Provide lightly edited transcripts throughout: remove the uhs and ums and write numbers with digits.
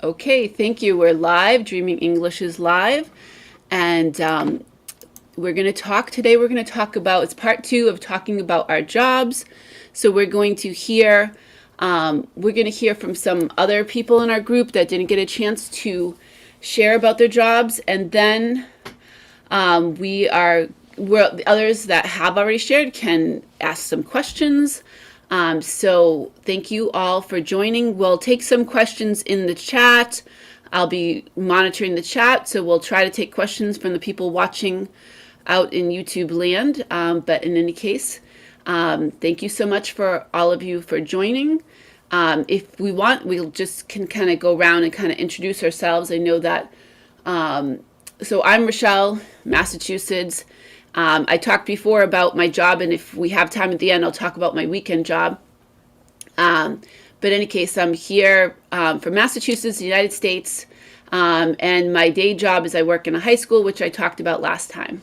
Okay, thank you. We're live. Dreaming English is live. And we're going to talk today. We're going to talk about, it's part two of talking about our jobs. So we're going to hear from some other people in our group that didn't get a chance to share about their jobs. And then the others that have already shared can ask some questions. So thank you all for joining. We'll take some questions in the chat. I'll be monitoring the chat, so we'll try to take questions from the people watching out in YouTube land. But in any case, thank you so much for all of you for joining. If we want, we'll just can kind of go around and kind of introduce ourselves. I know that. So I'm Rochelle, Massachusetts. I talked before about my job, and if we have time at the end, I'll talk about my weekend job. But in any case, I'm here from Massachusetts, the United States, and my day job is I work in a high school, which I talked about last time.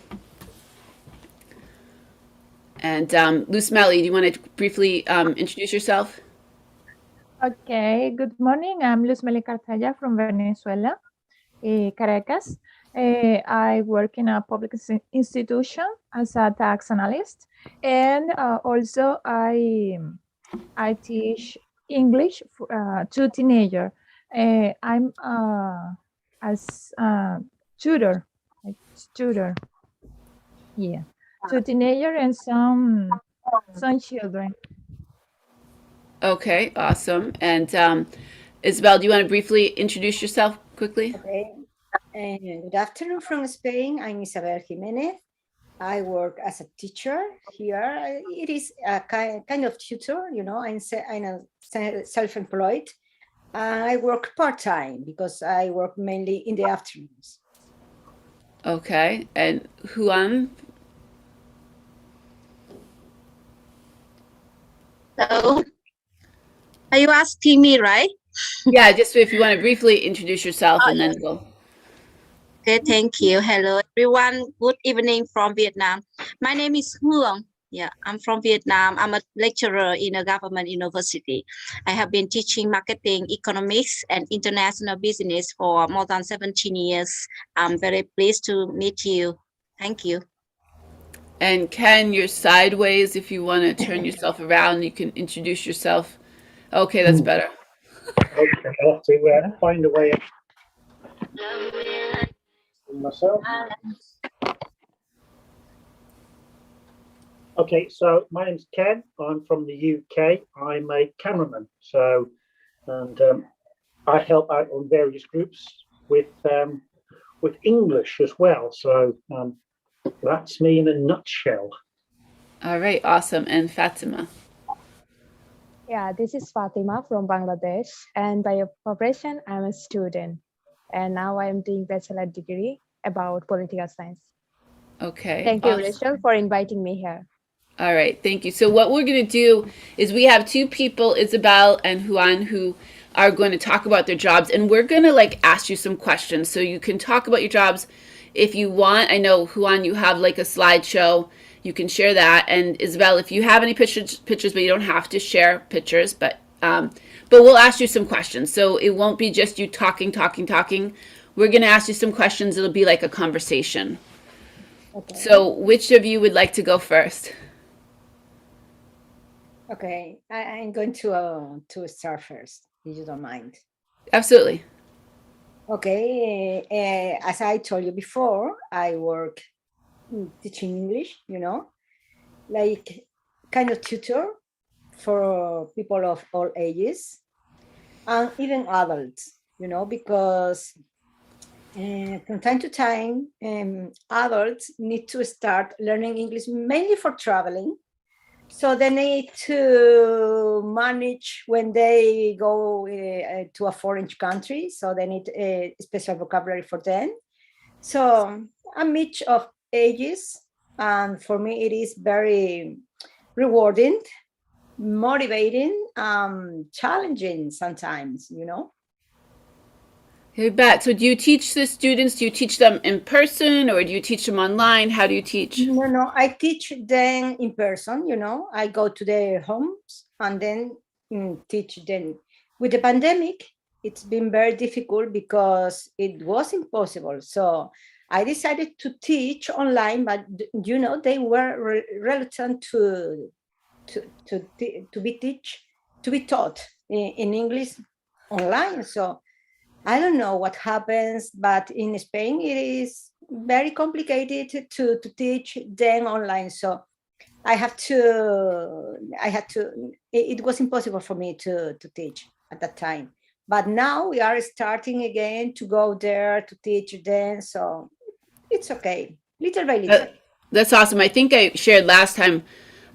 And Luz Melly, do you want to briefly introduce yourself? Okay, good morning. I'm Luz Meli Cartaya from Venezuela, Caracas. I work in a public institution as a tax analyst, and also I teach English to teenagers. I'm as tutor, yeah, to teenagers and some children. Okay, awesome. And Isabel, do you want to briefly introduce yourself quickly? Okay. Good afternoon from Spain. I'm Isabel Jimenez. I work as a teacher here. It is a kind of tutor, you know. I'm self-employed. I work part-time because I work mainly in the afternoons. Okay, and Juan? Hello. Are you asking me, right? Yeah, just if you want to briefly introduce yourself and then go. Okay, thank you. Hello, everyone. Good evening from Vietnam. My name is Huong. Yeah, I'm from Vietnam. I'm a lecturer in a government university. I have been teaching marketing, economics, and international business for more than 17 years. I'm very pleased to meet you. Thank you. And Ken, you're sideways. If you want to turn yourself around, you can introduce yourself. Okay, that's better. Okay, I'll have to find a way myself. Okay, so my name's Ken. I'm from the UK. I'm a cameraman. And I help out on various groups with English as well. So that's me in a nutshell. All right, awesome. And Fatima. Yeah, this is Fatima from Bangladesh, and by profession, I'm a student. And now I'm doing bachelor degree about political science. Okay. Thank you, Rachel, for inviting me here. All right, thank you. So what we're going to do is we have two people, Isabel and Juan, who are going to talk about their jobs, and we're going to ask you some questions so you can talk about your jobs if you want. I know, Juan, you have a slideshow. You can share that. And Isabel, if you have any pictures, but you don't have to share pictures, but we'll ask you some questions. So it won't be just you talking. We're going to ask you some questions. It'll be like a conversation. Okay. So which of you would like to go first? Okay, I'm going to start first, if you don't mind. Absolutely. Okay, as I told you before, I work teaching English, you know, like kind of tutor for people of all ages and even adults, you know, because from time to time, adults need to start learning English mainly for traveling. So they need to manage when they go to a foreign country. So they need a special vocabulary for them. So a mix of ages. And for me, it is very rewarding, motivating, challenging sometimes, you know. You bet. So do you teach the students, do you teach them in person or do you teach them online? How do you teach? No, I teach them in person, you know. I go to their homes and then teach them. With the pandemic, it's been very difficult because it was impossible. So I decided to teach online, but you know, they were reluctant to be taught in English online. So I don't know what happens, but in Spain it is very complicated to teach them online. So it was impossible for me to teach at that time. But now we are starting again to go there to teach them. So it's okay, little by little. That's awesome. I think I shared last time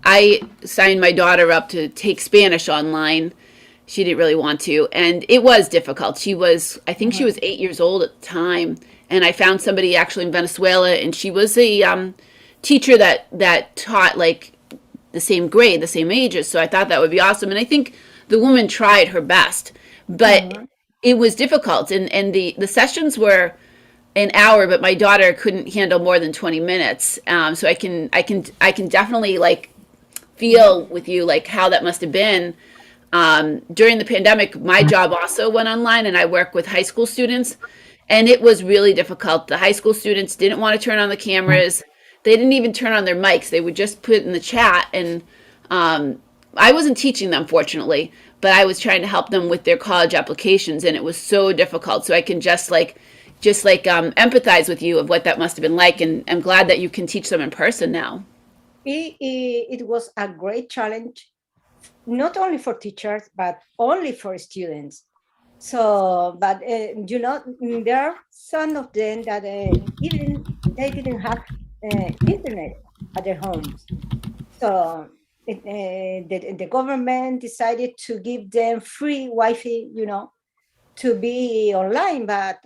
I signed my daughter up to take Spanish online. She didn't really want to, and it was difficult. I think she was 8 years old at the time, and I found somebody actually in Venezuela, and she was a teacher that taught like the same grade, the same ages. So I thought that would be awesome, and I think the woman tried her best, but it was difficult, and the sessions were an hour, but my daughter couldn't handle more than 20 minutes. So I can definitely like feel with you like how that must have been. During the pandemic, my job also went online, and I work with high school students, and it was really difficult. The high school students didn't want to turn on the cameras. They didn't even turn on their mics. They would just put it in the chat, and I wasn't teaching them, fortunately, but I was trying to help them with their college applications, and it was so difficult. So I can just empathize with you of what that must have been like, and I'm glad that you can teach them in person now. It was a great challenge, not only for teachers, but only for students. So, but you know, there are some of them that even they didn't have internet at their homes. So the government decided to give them free Wi-Fi, you know, to be online. But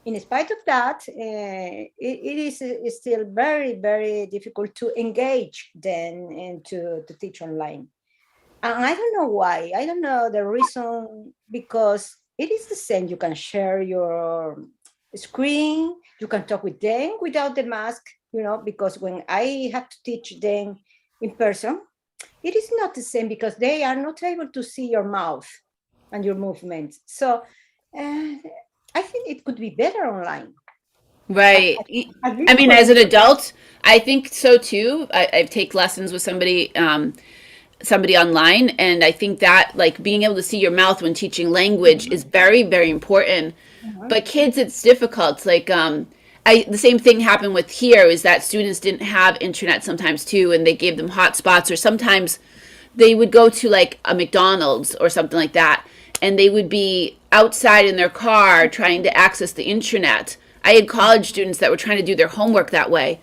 in spite of that, it is still very, very difficult to engage them and to teach online. And I don't know why. I don't know the reason, because it is the same. You can share your screen, you can talk with them without the mask, you know, because when I have to teach them in person, it is not the same because they are not able to see your mouth and your movements. So I think it could be better online. Right. I mean, as an adult, I think so too. I take lessons with somebody online, and I think that like being able to see your mouth when teaching language is very, very important. But kids, it's difficult. Like the same thing happened with here, is that students didn't have internet sometimes too, and they gave them hotspots, or sometimes they would go to like a McDonald's or something like that, and they would be outside in their car trying to access the internet. I had college students that were trying to do their homework that way.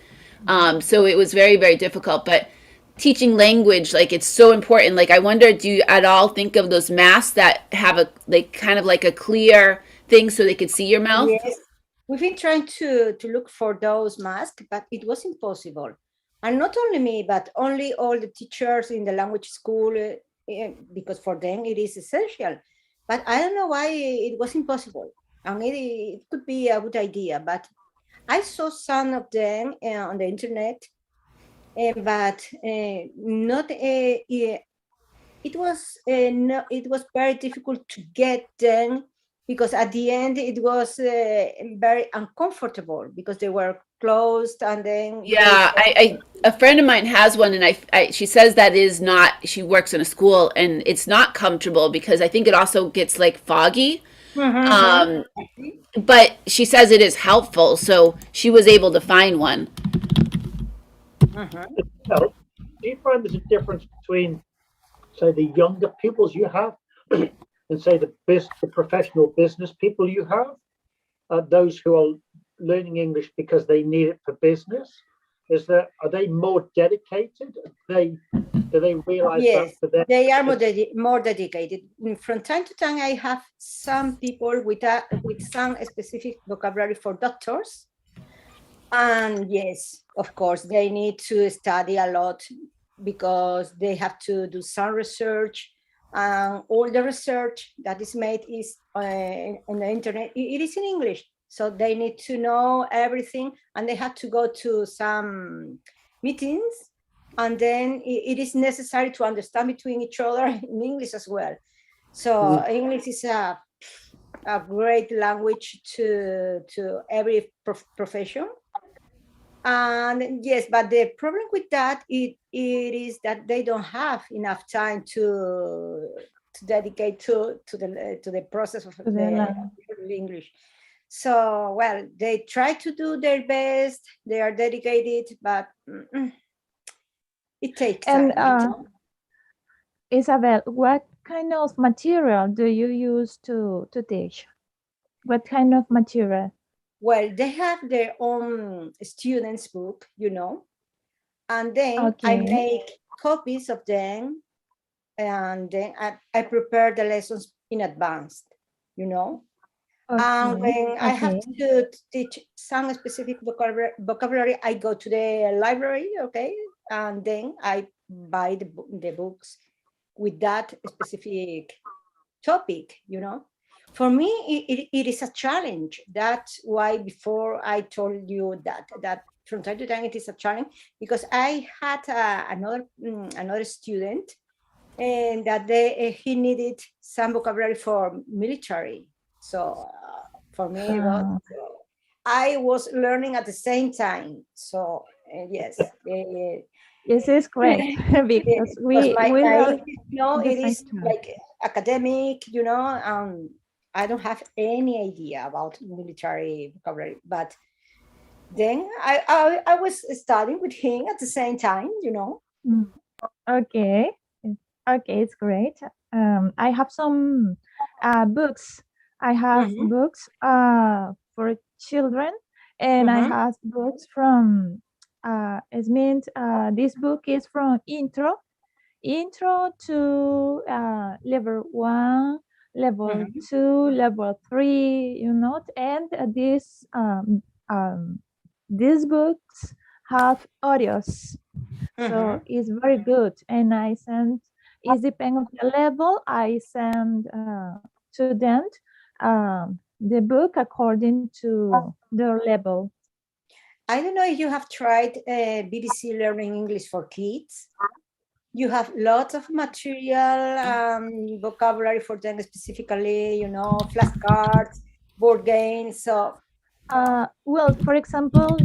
So it was very, very difficult. But teaching language, like, it's so important. Like, I wonder, do you at all think of those masks that have a like kind of like a clear thing so they could see your mouth? Yes, we've been trying to look for those masks, but it was impossible. And not only me, but only all the teachers in the language school, because for them it is essential. But I don't know why it was impossible. And it could be a good idea, but I saw some of them on the internet, but not. It was very difficult to get them, because at the end it was very uncomfortable because they were closed, and then Yeah, a friend of mine has one, and she says that is not. She works in a school, and it's not comfortable because I think it also gets like foggy. But she says it is helpful, so she was able to find one. Do you find there's a difference between, say, the younger pupils you have and say the professional business people you have, those who are learning English because they need it for business? Are they more dedicated? Do they realize yes, that for them? they are more dedicated. From time to time, I have some people with some specific vocabulary for doctors. And yes, of course, they need to study a lot because they have to do some research. All the research that is made is on the internet. It is in English. So they need to know everything, and they have to go to some meetings, and then it is necessary to understand between each other in English as well. So English is a great language to every profession. And yes, but the problem with that it is that they don't have enough time to dedicate to the process of the English. So, well, they try to do their best. They are dedicated, but it takes time. And Isabel, what kind of material do you use to teach? What kind of material? Well, they have their own students' book, you know, and then I Okay. make copies of them, and then I prepare the lessons in advance, you know. And when I have to teach some specific vocabulary, I go to the library, okay, and then I buy the books with that specific topic, you know. For me, it is a challenge. That's why before I told you that from time to time it is a challenge, because I had another student, and that he needed some vocabulary for military. So for me, I was learning at the same time. So yes. This is great because we learn it is like academic, you know. I don't have any idea about military vocabulary, but then I was studying with him at the same time, you know. Okay, it's great. I have some books. I have books for children, and I have books from. It means this book is from intro to level 1, level 2, level 3, you know, and these books have audios, so it's very good. And I send, it depends on the level, I send to them the book according to their level. I don't know if you have tried BBC Learning English for Kids. You have lots of material, vocabulary for them specifically, you know, flashcards, board games. So, well, for example,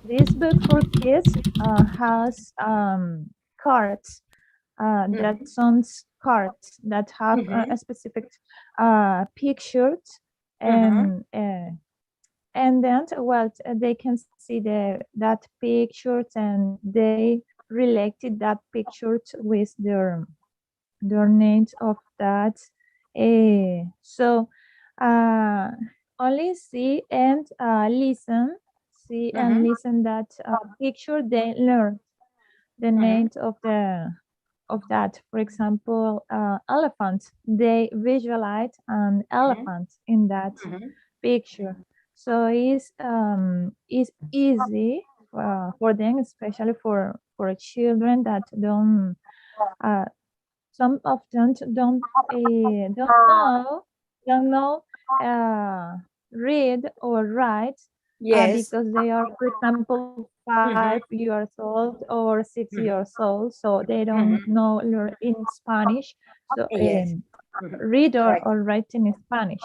this book for kids has cards, that sounds cards that have a specific pictures, and then, well, they can see that pictures, and they related that pictures with their names of that. So only see and listen that picture, they learn the names of that. For example, elephant, they visualize an elephant in that picture. So it's easy for them, especially for children that don't some of them don't know read or write, because they are, for example, 5 years old or 6 years old, so they don't know learn in Spanish, so read or write in Spanish.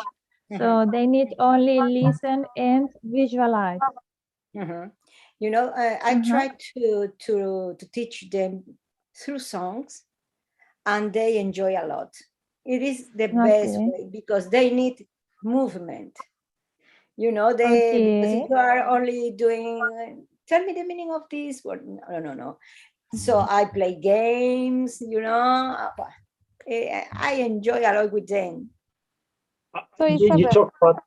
So they need only listen and visualize. You know, I try to teach them through songs, and they enjoy a lot. It is the best way, because they need movement. You know, because if you are only doing, tell me the meaning of this word. No. So I play games, you know. I enjoy a lot with them. So you talk about,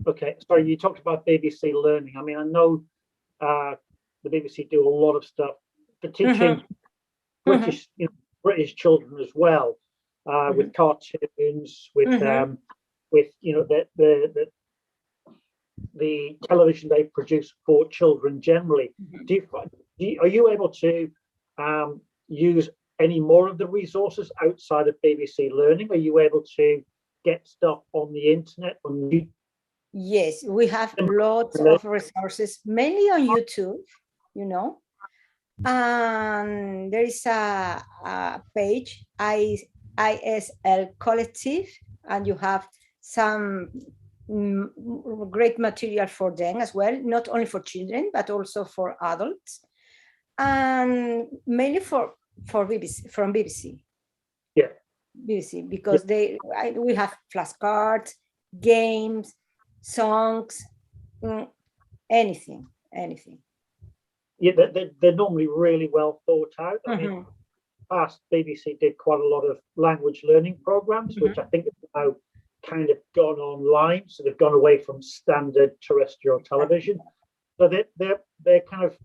okay, sorry, you talked about BBC Learning. I mean, I know the BBC do a lot of stuff for teaching British children as well, with cartoons, with you know, the television they produce for children generally. Are you able to use any more of the resources outside of BBC Learning? Are you able to get stuff on the internet? Yes, we have lots of resources, mainly on YouTube, you know. And there is a page I ISL Collective, and you have some great material for them as well, not only for children, but also for adults, and mainly from BBC. Yeah. BBC, because we have flashcards, games, songs, anything. Yeah, they're normally really well thought out. I mean, past BBC did quite a lot of language learning programs, which I think have now kind of gone online. So they've gone away from standard terrestrial television. So they're kind of,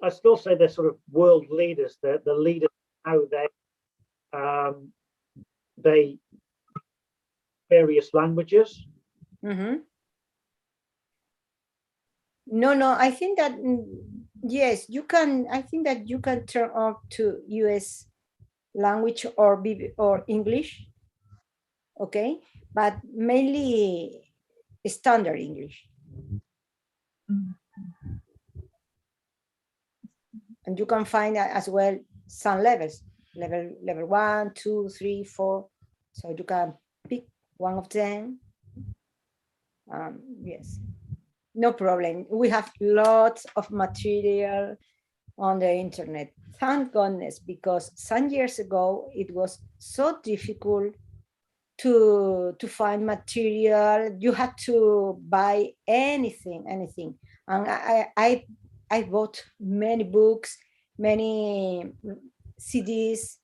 I still say they're sort of world leaders. They're the leaders how they various languages. No, I think that yes, you can. I think that you can turn on to US language or English, okay, but mainly standard English. And you can find as well some levels, level 1, 2, 3, 4. So you can pick one of them. Yes. No problem. We have lots of material on the internet. Thank goodness, because some years ago it was so difficult to find material. You had to buy anything. And I bought many books, many CDs,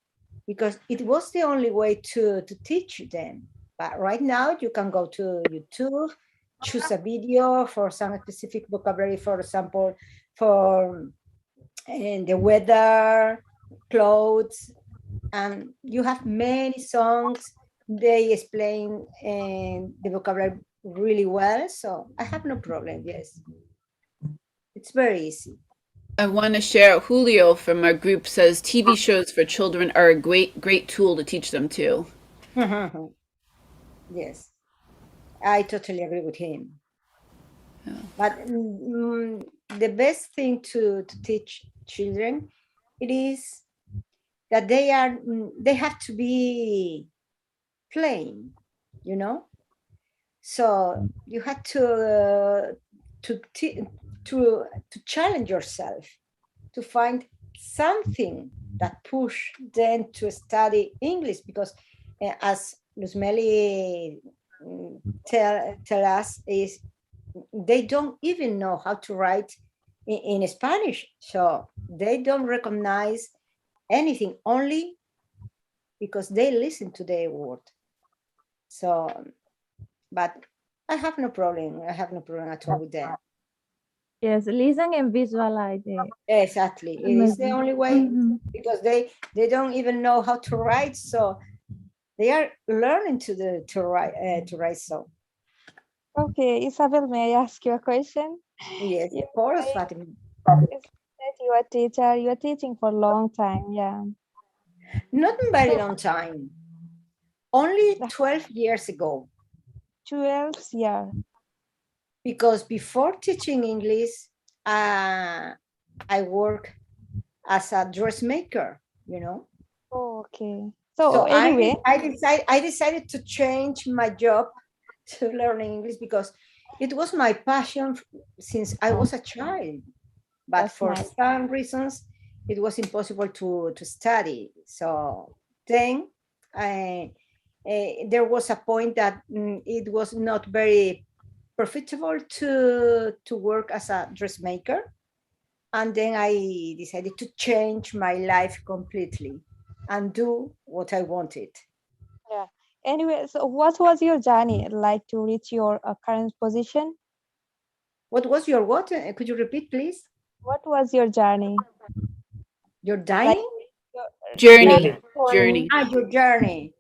because it was the only way to teach them. But right now you can go to YouTube, choose a video for some specific vocabulary, for example, for the weather, clothes, and you have many songs. They explain the vocabulary really well, so I have no problem. Yes, it's very easy. I want to share, Julio from our group says TV shows for children are a great tool to teach them too. Yes, I totally agree with him. Yeah. But the best thing to teach children, it is that they have to be playing, you know. So you have to challenge yourself, to find something that push them to study English, because as Luzmeli tell us, is they don't even know how to write in Spanish, so they don't recognize anything, only because they listen to the word. So, but I have no problem. I have no problem at all with that. Yes, listen and visualize it. Exactly. It is the only way, because they don't even know how to write, so they are learning to write. So. Okay, Isabel, may I ask you a question? Yes, of course, Fatima. You are a teacher. You are teaching for a long time, yeah. Not a very long time. Only 12 years ago. 12 years. Because before teaching English, I work as a dressmaker, you know. Oh, okay. So anyway, I decided to change my job to learning English, because it was my passion since I was a child. But that's for some reasons, it was impossible to study. So then there was a point that it was not very profitable to work as a dressmaker. And then I decided to change my life completely and do what I wanted. Yeah. Anyway, so what was your journey like to reach your current position? What was your what? Could you repeat, please? What was your journey? Your dining? Like journey. Journey. Your journey.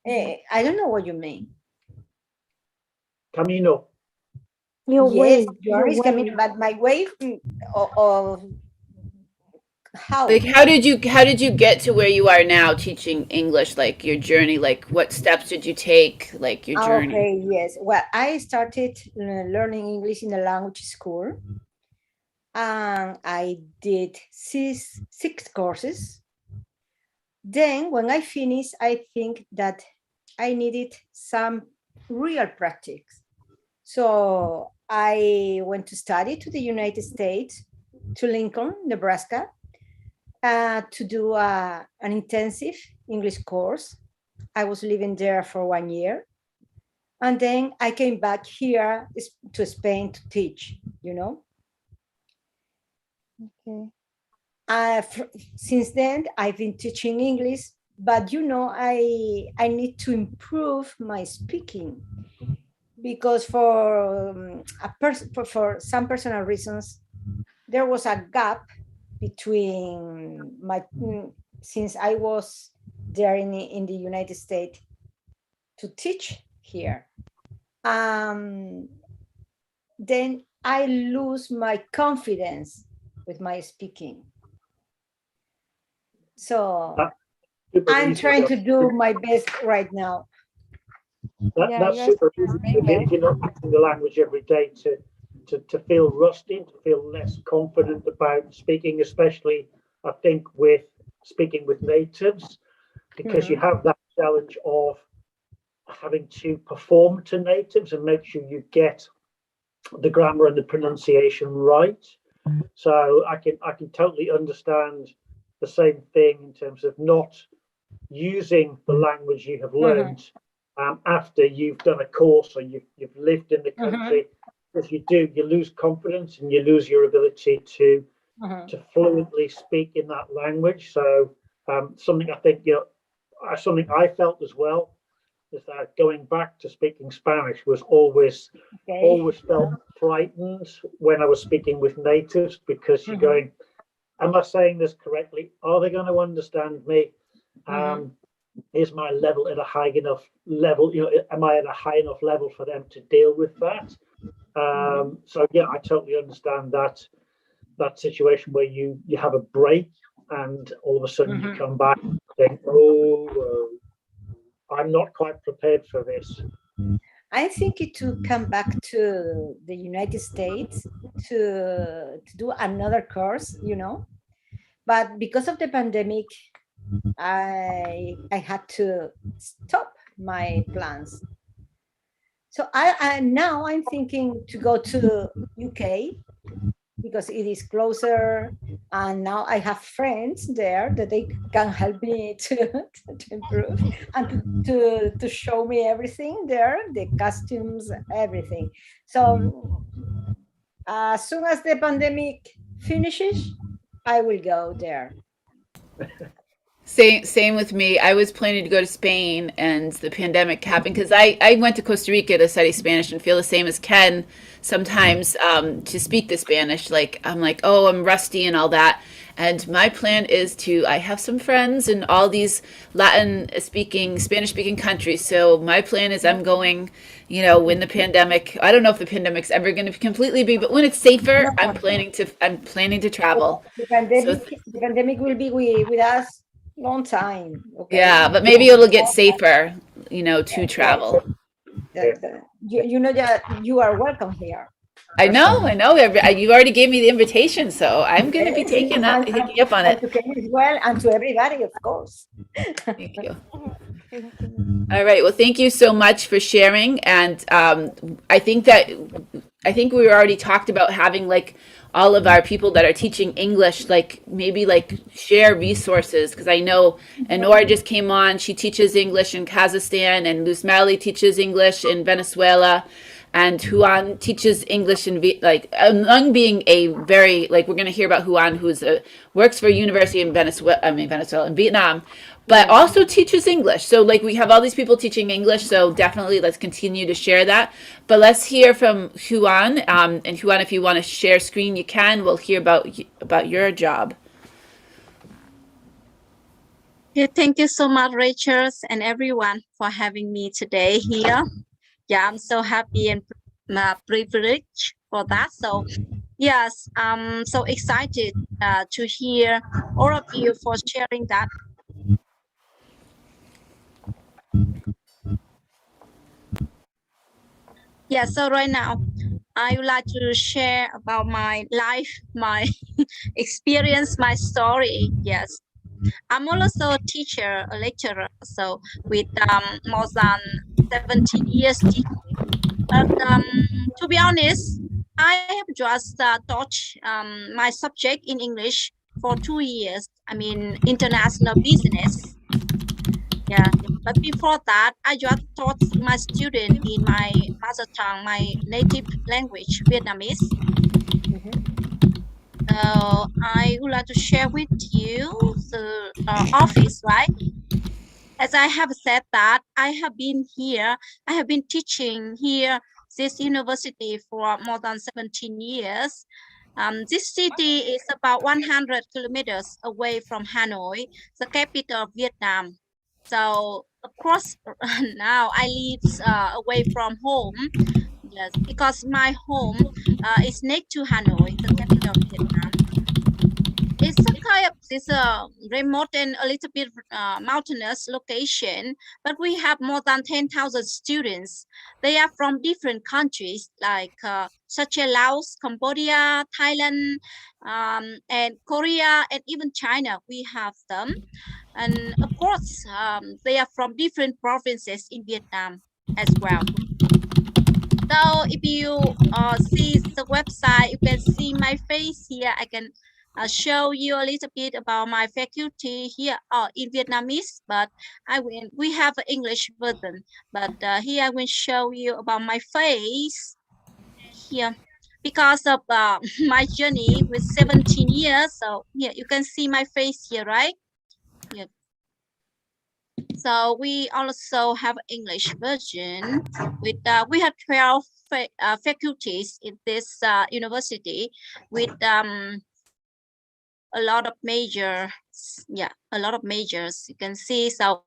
I don't know what you mean. Camino. Your way. Journey is camino, but my way of how? Like how did you get to where you are now teaching English? Like your journey, like what steps did you take? Like your journey. Okay, yes. Well, I started learning English in a language school, and I did six courses. Then when I finished, I think that I needed some real practice. So I went to study to the United States, to Lincoln, Nebraska, to do an intensive English course. I was living there for 1 year. And then I came back here to Spain to teach, you know. Okay. Since then, I've been teaching English, but you know, I need to improve my speaking, because for some personal reasons, there was a gap between since I was there in the United States to teach here. Then I lose my confidence with my speaking. So I'm trying to do my best right now. That's super easy if you're not using the language every day to feel rusty, to feel less confident about speaking, especially I think with speaking with natives, because you have that challenge of having to perform to natives and make sure you get the grammar and the pronunciation right. So I can totally understand the same thing in terms of not using the language you have learned after you've done a course or you've lived in the country. If you do, you lose confidence and you lose your ability to fluently speak in that language. So something I think, something I felt as well is that going back to speaking Spanish was always felt frightened when I was speaking with natives, because you're going, am I saying this correctly? Are they going to understand me? Is my level at a high enough level? Am I at a high enough level for them to deal with that? So yeah, I totally understand that situation where you have a break and all of a sudden you come back and think, I'm not quite prepared for this. I think it to come back to the United States to do another course, but because of the pandemic, I had to stop my plans. So now I'm thinking to go to UK because it is closer, and now I have friends there that they can help me to improve and to show me everything there, the costumes, everything. So as soon as the pandemic finishes, I will go there. Same with me. I was planning to go to Spain and the pandemic happened, because I went to Costa Rica to study Spanish and feel the same as Ken sometimes to speak the Spanish. Like, I'm like, oh, I'm rusty and all that. And my plan is I have some friends in all these Spanish speaking countries. So my plan is I'm going, when the pandemic, I don't know if the pandemic's ever going to completely be, but when it's safer, I'm planning to travel. The pandemic will be with us long time. Okay. Yeah, but maybe it'll get safer, to travel. That you are welcome here. I know. You already gave me the invitation, so I'm going to be taking up on it. And to Ken as well, and to everybody, of course. Thank you. All right. Well, thank you so much for sharing. And I think we already talked about having all of our people that are teaching English, maybe share resources, because I know Anora just came on. She teaches English in Kazakhstan, and Luz Mali teaches English in Venezuela, and Juan teaches English in among being a very we're going to hear about Juan, who's works for a university in in Vietnam, but also teaches English. So we have all these people teaching English. So definitely let's continue to share that. But let's hear from Juan. And Juan, if you want to share screen, you can. We'll hear about your job. Yeah, thank you so much, Rachel, and everyone for having me today here. Yeah, I'm so happy and privileged for that. So yes, I'm so excited to hear all of you for sharing that. Yeah, so right now, I would like to share about my life, my experience, my story. Yes. I'm also a teacher, a lecturer, so with more than 17 years teaching. But to be honest, I have just taught my subject in English for 2 years. I mean, international business. Yeah, but before that, I just taught my student in my mother tongue, my native language, Vietnamese. I would like to share with you the office, right? As I have said that I have been here, I have been teaching here, this university for more than 17 years. This city is about 100 kilometers away from Hanoi, the capital of Vietnam. So of course, now I live away from home. Yes, because my home is next to Hanoi, the capital of Vietnam. It's a kind of this remote and a little bit mountainous location, but we have more than 10,000 students. They are from different countries like such as Laos, Cambodia, Thailand, and Korea, and even China. We have them, and of course, they are from different provinces in Vietnam as well. So if you see the website, you can see my face here. I can show you a little bit about my faculty here in Vietnamese, but we have an English version. But here I will show you about my face here because of my journey with 17 years. So here you can see my face here, right? Yeah. So we also have English version with we have 12 faculties in this university with a lot of majors. Yeah, a lot of majors you can see. So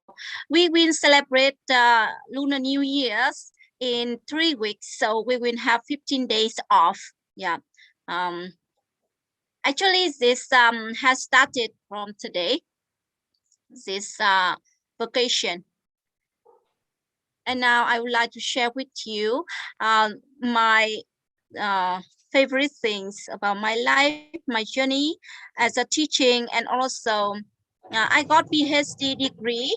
we will celebrate Lunar New Year's in 3 weeks. So we will have 15 days off. Yeah. Actually, this has started from today. This vacation. And now I would like to share with you my favorite things about my life, my journey as a teaching, and also I got PhD degree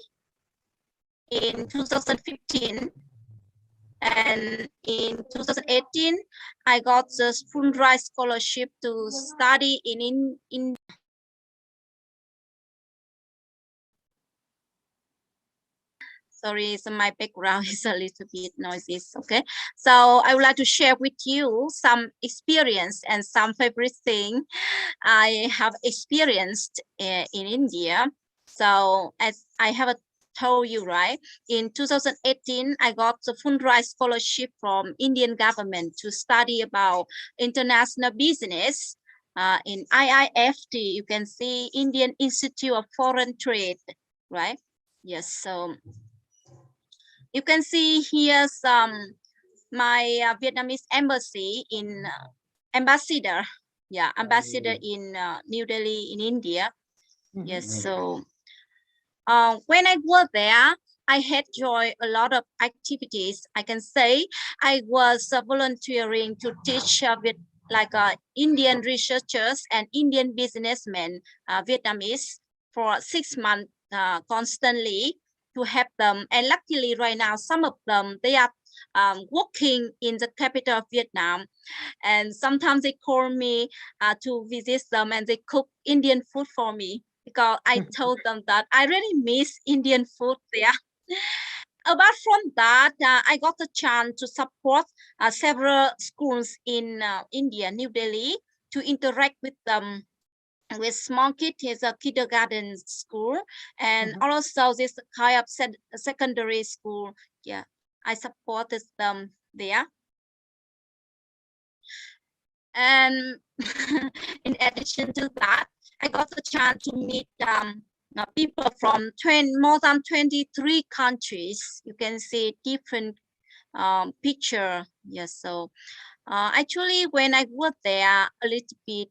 in 2015. And in 2018, I got the Fulbright scholarship to study in Sorry, so my background is a little bit noisy. Okay, so I would like to share with you some experience and some favorite thing I have experienced in India. So as I have told you, right, in 2018, I got the Fulbright scholarship from Indian government to study about international business in IIFT. You can see Indian Institute of Foreign Trade, right? Yes, so you can see here some my Vietnamese embassy in ambassador. Yeah, ambassador in New Delhi in India. Yes, so when I was there, I had joined a lot of activities. I can say I was volunteering to teach with like Indian researchers and Indian businessmen, Vietnamese, for 6 months constantly to help them. And luckily right now, some of them, they are working in the capital of Vietnam. And sometimes they call me to visit them and they cook Indian food for me because I told them that I really miss Indian food there. Apart from that, I got the chance to support several schools in India, New Delhi, to interact with them. With small kids, is a kindergarten school, and also this kind of secondary school. Yeah, I supported them there. And in addition to that, I got the chance to meet people from more than 23 countries. You can see different picture. Yes, so actually when I was there a little bit,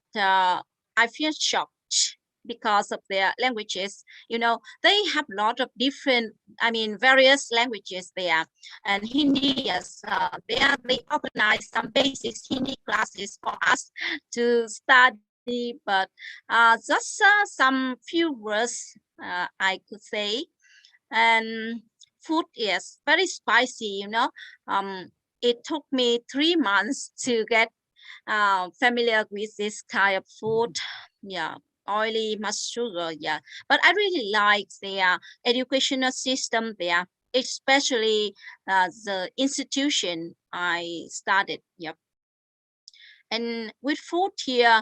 I feel shocked because of their languages. You know, they have a lot of different, I mean, various languages there. And Hindi, yes, they organize some basic Hindi classes for us to study spicy, but just some few words I could say. And food is very spicy, you know. It took me 3 months to get familiar with this kind of food. Yeah, oily, much sugar. Yeah, but I really like their educational system there, especially the institution I studied. Yep. And with food here,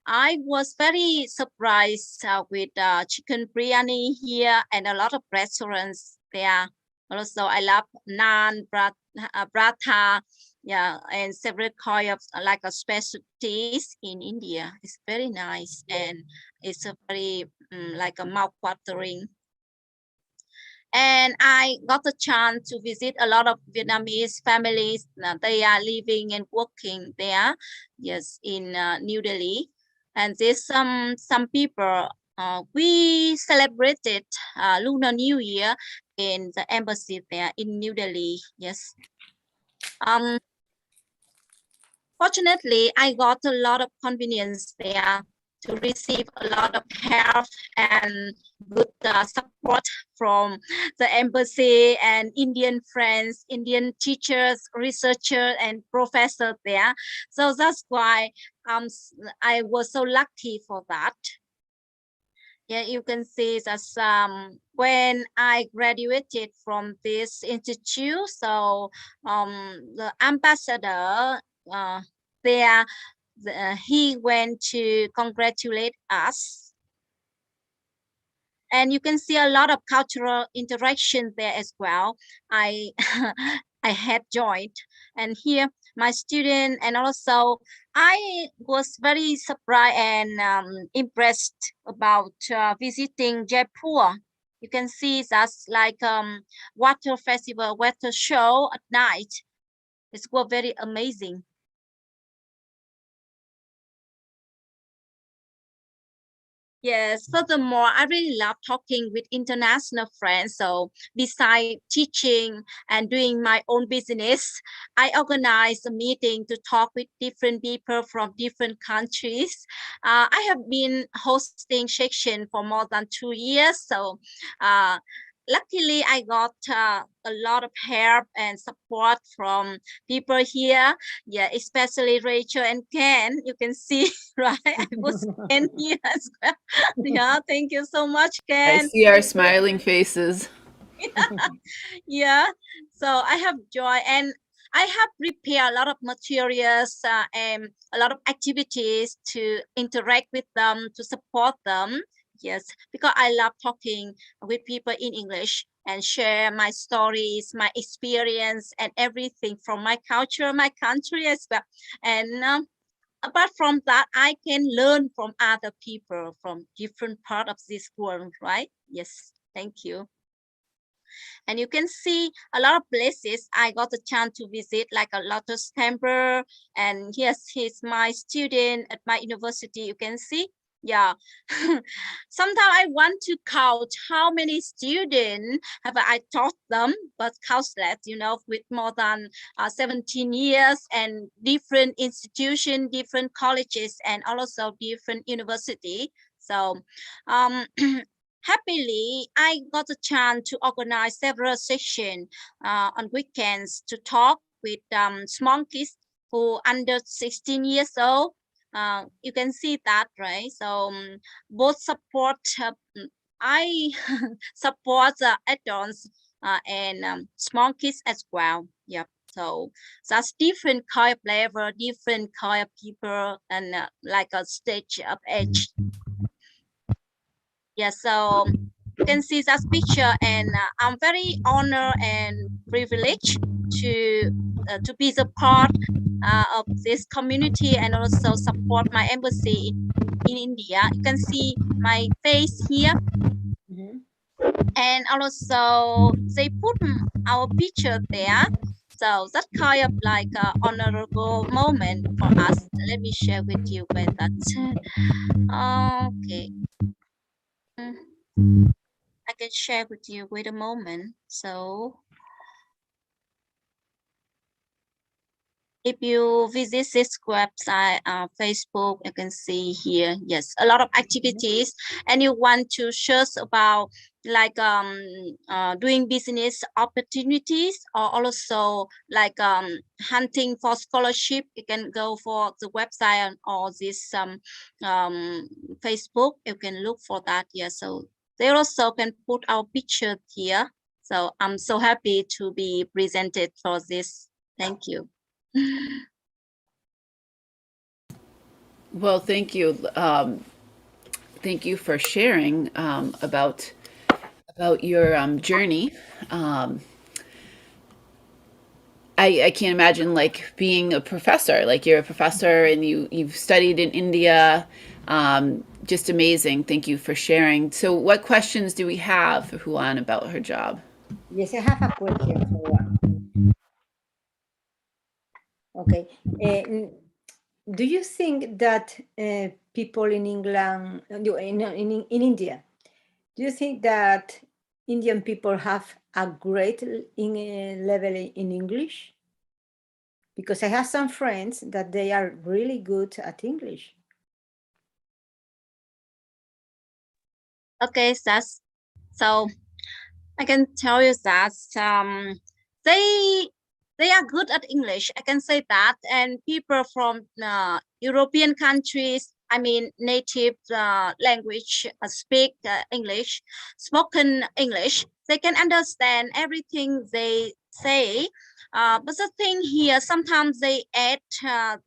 I was very surprised with chicken biryani here and a lot of restaurants there. Also, I love naan, paratha, yeah, and several kind of like a specialties in India. It's very nice and it's a very like a mouth-watering. And I got the chance to visit a lot of Vietnamese families. They are living and working there, yes, in New Delhi. And there's some people. We celebrated Lunar New Year in the embassy there in New Delhi. Yes. Fortunately, I got a lot of convenience there to receive a lot of help and good support from the embassy and Indian friends, Indian teachers, researchers, and professors there. So that's why I was so lucky for that. Yeah, you can see that when I graduated from this institute, so the ambassador there, he went to congratulate us. And you can see a lot of cultural interaction there as well. I I had joined, and here my student, and also I was very surprised and impressed about visiting Jaipur. You can see that's like water festival, water show at night. It's very amazing. Yes, furthermore, I really love talking with international friends. So besides teaching and doing my own business, I organize a meeting to talk with different people from different countries. I have been hosting section for more than 2 years. So luckily, I got a lot of help and support from people here. Yeah, especially Rachel and Ken. You can see, right? I was Ken here as well. Yeah, thank you so much, I Ken. see our smiling faces. Yeah, so I have joy, and I have prepared a lot of materials and a lot of activities to interact with them, to support them. Yes, because I love talking with people in English and share my stories, my experience, and everything from my culture, my country as well. And apart from that, I can learn from other people from different parts of this world, right? Yes, thank you. And you can see a lot of places I got a chance to visit, like a Lotus Temple. And yes, he's my student at my university. You can see, yeah. Sometimes I want to count how many students have I taught them, but countless, you know, with more than 17 years and different institutions, different colleges, and also different university. So happily, I got a chance to organize several sessions on weekends to talk with small kids who under 16 years old. You can see that, right? So both support, I support the adults and small kids as well. Yep. So that's different kind of level, different kind of people, and like a stage of age. Yeah, so you can see that picture, and I'm very honored and privileged to be the part of this community and also support my embassy in India. You can see my face here, and also they put our picture there. So that kind of like an honorable moment for us. Let me share with you with that. Okay. I can share with you. Wait a moment. So if you visit this website, Facebook, you can see here, yes, a lot of activities, and you want to search about like doing business opportunities, or also like hunting for scholarship, you can go for the website or this Facebook, you can look for that. Yeah, so they also can put our picture here. So I'm so happy to be presented for this. Thank you. Well, thank you. Thank you for sharing about your journey. I can't imagine like being a professor. Like you're a professor and you've studied in India. Just amazing. Thank you for sharing. So, what questions do we have for Huan about her job? Yes, I have a question for one. Okay. Do you think that people in England, in India, do you think that Indian people have a great level in English? Because I have some friends that they are really good at English. Okay, so I can tell you that they are good at English. I can say that, and people from European countries, I mean native language, speak English, spoken English. They can understand everything they say. But the thing here, sometimes they add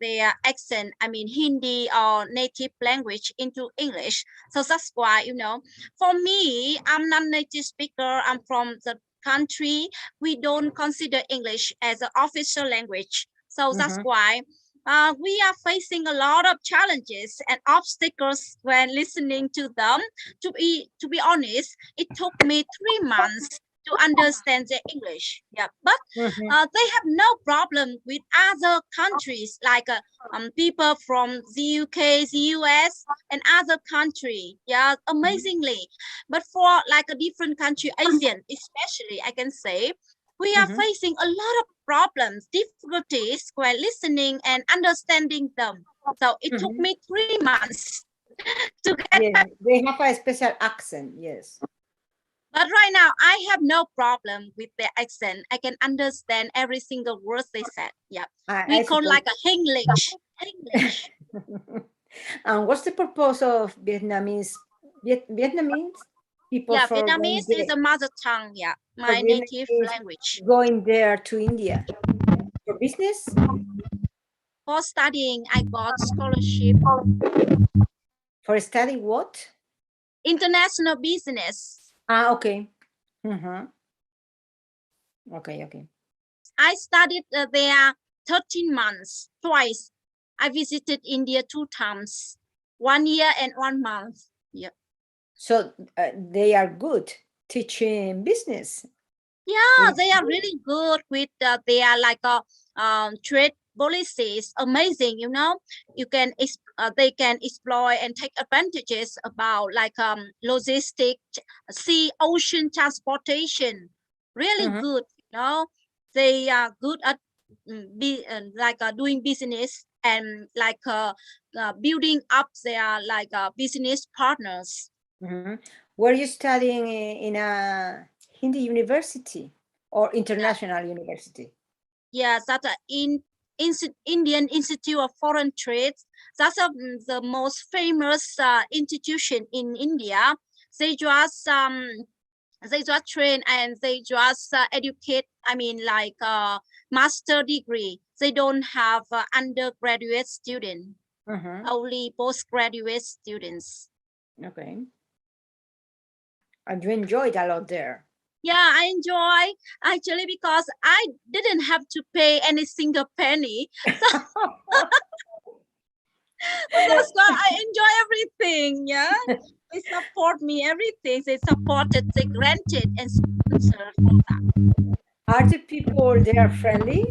their accent, I mean Hindi or native language into English. So that's why, you know, for me, I'm not native speaker. I'm from the country. We don't consider English as an official language. So that's why we are facing a lot of challenges and obstacles when listening to them. To be honest, it took me 3 months to understand their English. Yeah, but they have no problem with other countries like people from the UK, the US, and other country. Yeah, amazingly. But for like a different country, Asian especially, I can say, we are facing a lot of problems, difficulties while listening and understanding them. So it took me 3 months to get yes, they have a special accent, yes. But right now, I have no problem with their accent. I can understand every single word they said. Yeah, we call like a English. English. And what's the purpose of Vietnamese people? Yeah, for Vietnamese is a mother tongue. Yeah, my native language. Going there to India for business? For studying, I got scholarship. For studying what? International business. Ah, okay. Okay. I studied there 13 months, twice. I visited India 2 times, 1 year and 1 month. Yeah. So they are good teaching business. Yeah, they are really good with they are like trade policies. Amazing, you know. You can they can exploit and take advantages about like logistic, sea, ocean transportation. Really good, you know. They are good at doing business and like building up their like business partners. Were you studying in a Hindi university or international university? Yes, that's in Indian Institute of Foreign Trade. That's the most famous institution in India. They just train and they just educate. I mean, like master degree. They don't have undergraduate student. Only postgraduate students. Okay. And you enjoyed a lot there. Yeah, I enjoy actually because I didn't have to pay any single penny. So that's why I enjoy everything. Yeah, they support me everything. They supported, they granted and sponsored for that. Are the people there friendly?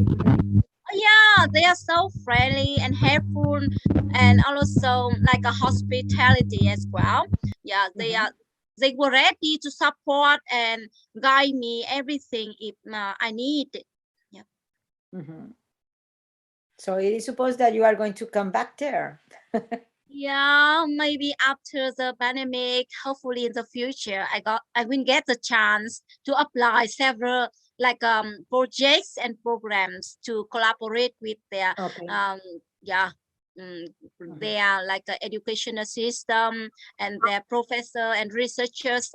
Yeah, they are so friendly and helpful, and also like a hospitality as well. Yeah, they were ready to support and guide me everything if I need it. Yeah. So it is supposed that you are going to come back there. Yeah, maybe after the pandemic, hopefully in the future, I will get the chance to apply several like projects and programs to collaborate with their Okay. yeah their like educational system and their professor and researchers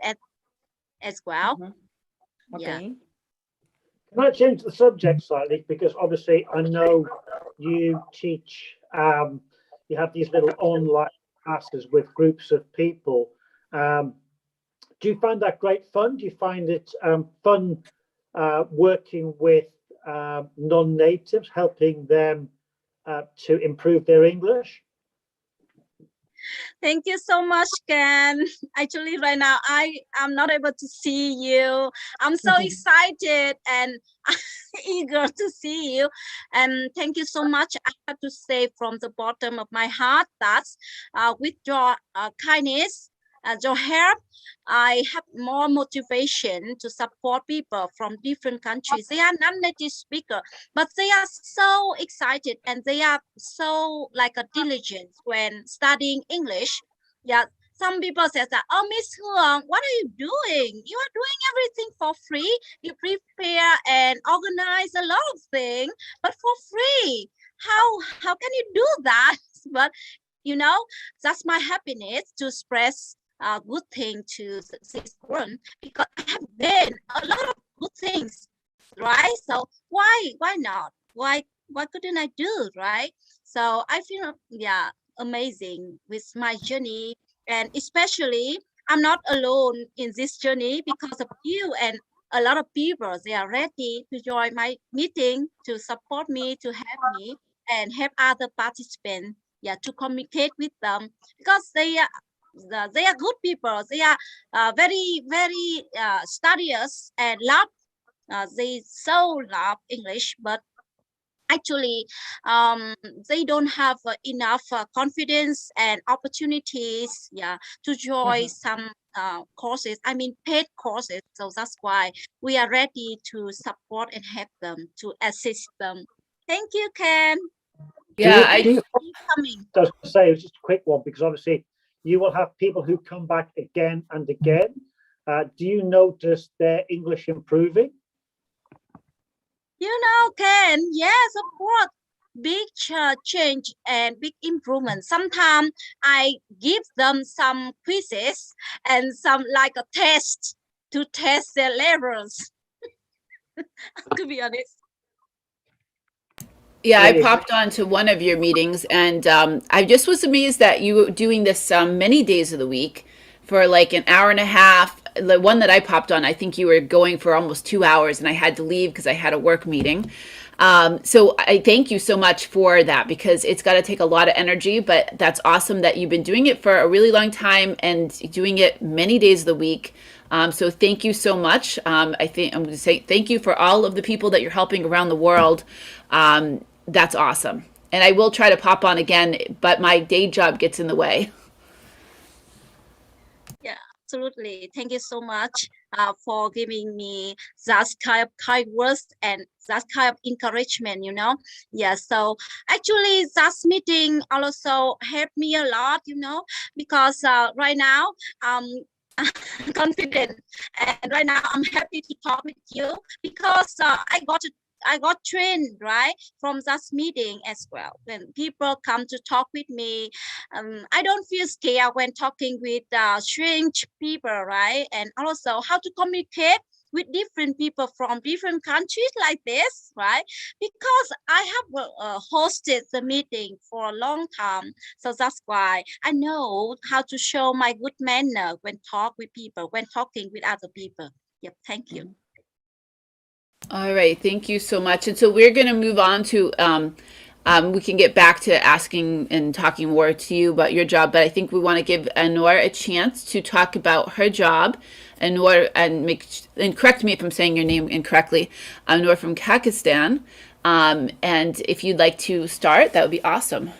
as well. Yeah. Okay. Can I change the subject slightly? Because obviously I know you teach, you have these little online classes with groups of people. Do you find that great fun? Do you find it fun working with non-natives, helping them to improve their English? Thank you so much, Ken. Actually, right now I am not able to see you. I'm so excited and eager to see you. And thank you so much. I have to say from the bottom of my heart that with your kindness, your help, I have more motivation to support people from different countries. They are non-native speakers, but they are so excited and they are so like a diligent when studying English. Yeah, some people say that, oh, Miss Huang, what are you doing? You are doing everything for free. You prepare and organize a lot of things, but for free. How can you do that? But you know, that's my happiness to express a good thing to this world, because I have gained a lot of good things, right? So why not? Why couldn't I do, right? So I feel amazing with my journey, and especially I'm not alone in this journey because of you and a lot of people. They are ready to join my meeting, to support me, to help me, and help other participants. Yeah, to communicate with them, because they are good people. They are very studious and love. They so love English, but actually they don't have enough confidence and opportunities, to join some courses, I mean paid courses. So that's why we are ready to support and help them, to assist them. Thank you, Ken. Yeah, Keep I coming. was going to say, it was just a quick one, because obviously you will have people who come back again and again. Do you notice their English improving? You know, Ken, yes, of course. Big change and big improvement. Sometimes I give them some quizzes and some like a test to test their levels. To be honest. Yeah, I popped on to one of your meetings, and I just was amazed that you were doing this many days of the week for like an hour and a half. The one that I popped on, I think you were going for almost 2 hours, and I had to leave because I had a work meeting. So I thank you so much for that, because it's got to take a lot of energy, but that's awesome that you've been doing it for a really long time and doing it many days of the week. So thank you so much. I think I'm going to say thank you for all of the people that you're helping around the world. That's awesome. And I will try to pop on again, but my day job gets in the way. Yeah, absolutely. Thank you so much for giving me that kind words and that kind of encouragement, Yeah, so actually that meeting also helped me a lot, because right now I'm confident, and right now I'm happy to talk with you, because I got trained, right, from that meeting as well. When people come to talk with me, I don't feel scared when talking with strange people, right? And also how to communicate with different people from different countries like this, right? Because I have hosted the meeting for a long time. So that's why I know how to show my good manner when talk with people, when talking with other people. Yep, thank you. All right, thank you so much. And so we're going to move on to, we can get back to asking and talking more to you about your job, but I think we want to give Anwar a chance to talk about her job. Anwar, and correct me if I'm saying your name incorrectly, Anwar from Pakistan. And if you'd like to start, that would be awesome.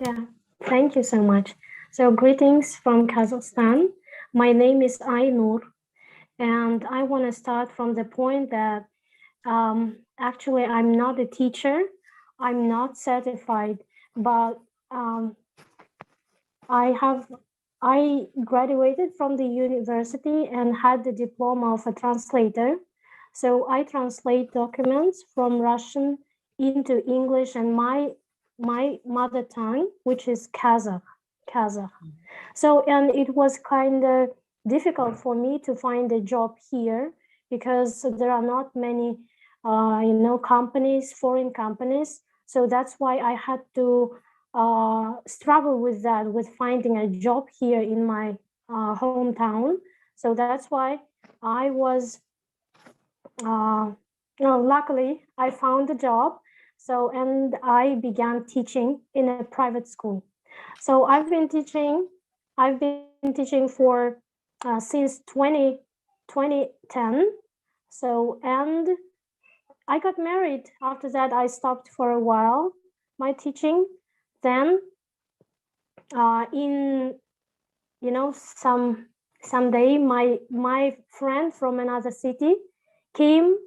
Yeah, thank you so much. So greetings from Kazakhstan. My name is Ainur. And I want to start from the point that actually, I'm not a teacher. I'm not certified, but I graduated from the university and had the diploma of a translator. So I translate documents from Russian into English and my mother tongue, which is Kazakh. So, and it was kind of difficult for me to find a job here because there are not many, companies, foreign companies. So that's why I had to struggle with that, with finding a job here in my hometown. So that's why I was, luckily I found a job. So, and I began teaching in a private school. So I've been teaching for since 2010. So, and I got married. After that, I stopped for a while my teaching. Then someday my friend from another city came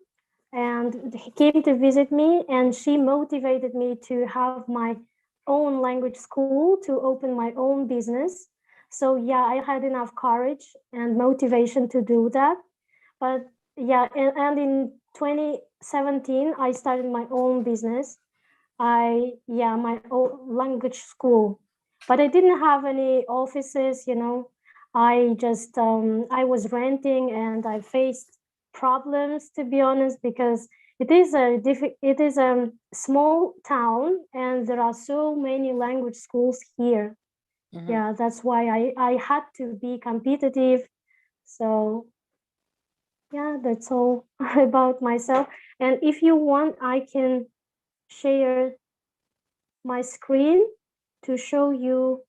to visit me, and she motivated me to have my own language school, to open my own business. So yeah, I had enough courage and motivation to do that. But yeah, and in 2017 I started my own business. My own language school, but I didn't have any offices, I just I was renting, and I faced problems, to be honest, because it is a small town and there are so many language schools here. Yeah, that's why I had to be competitive. So yeah, that's all about myself. And if you want, I can share my screen to show you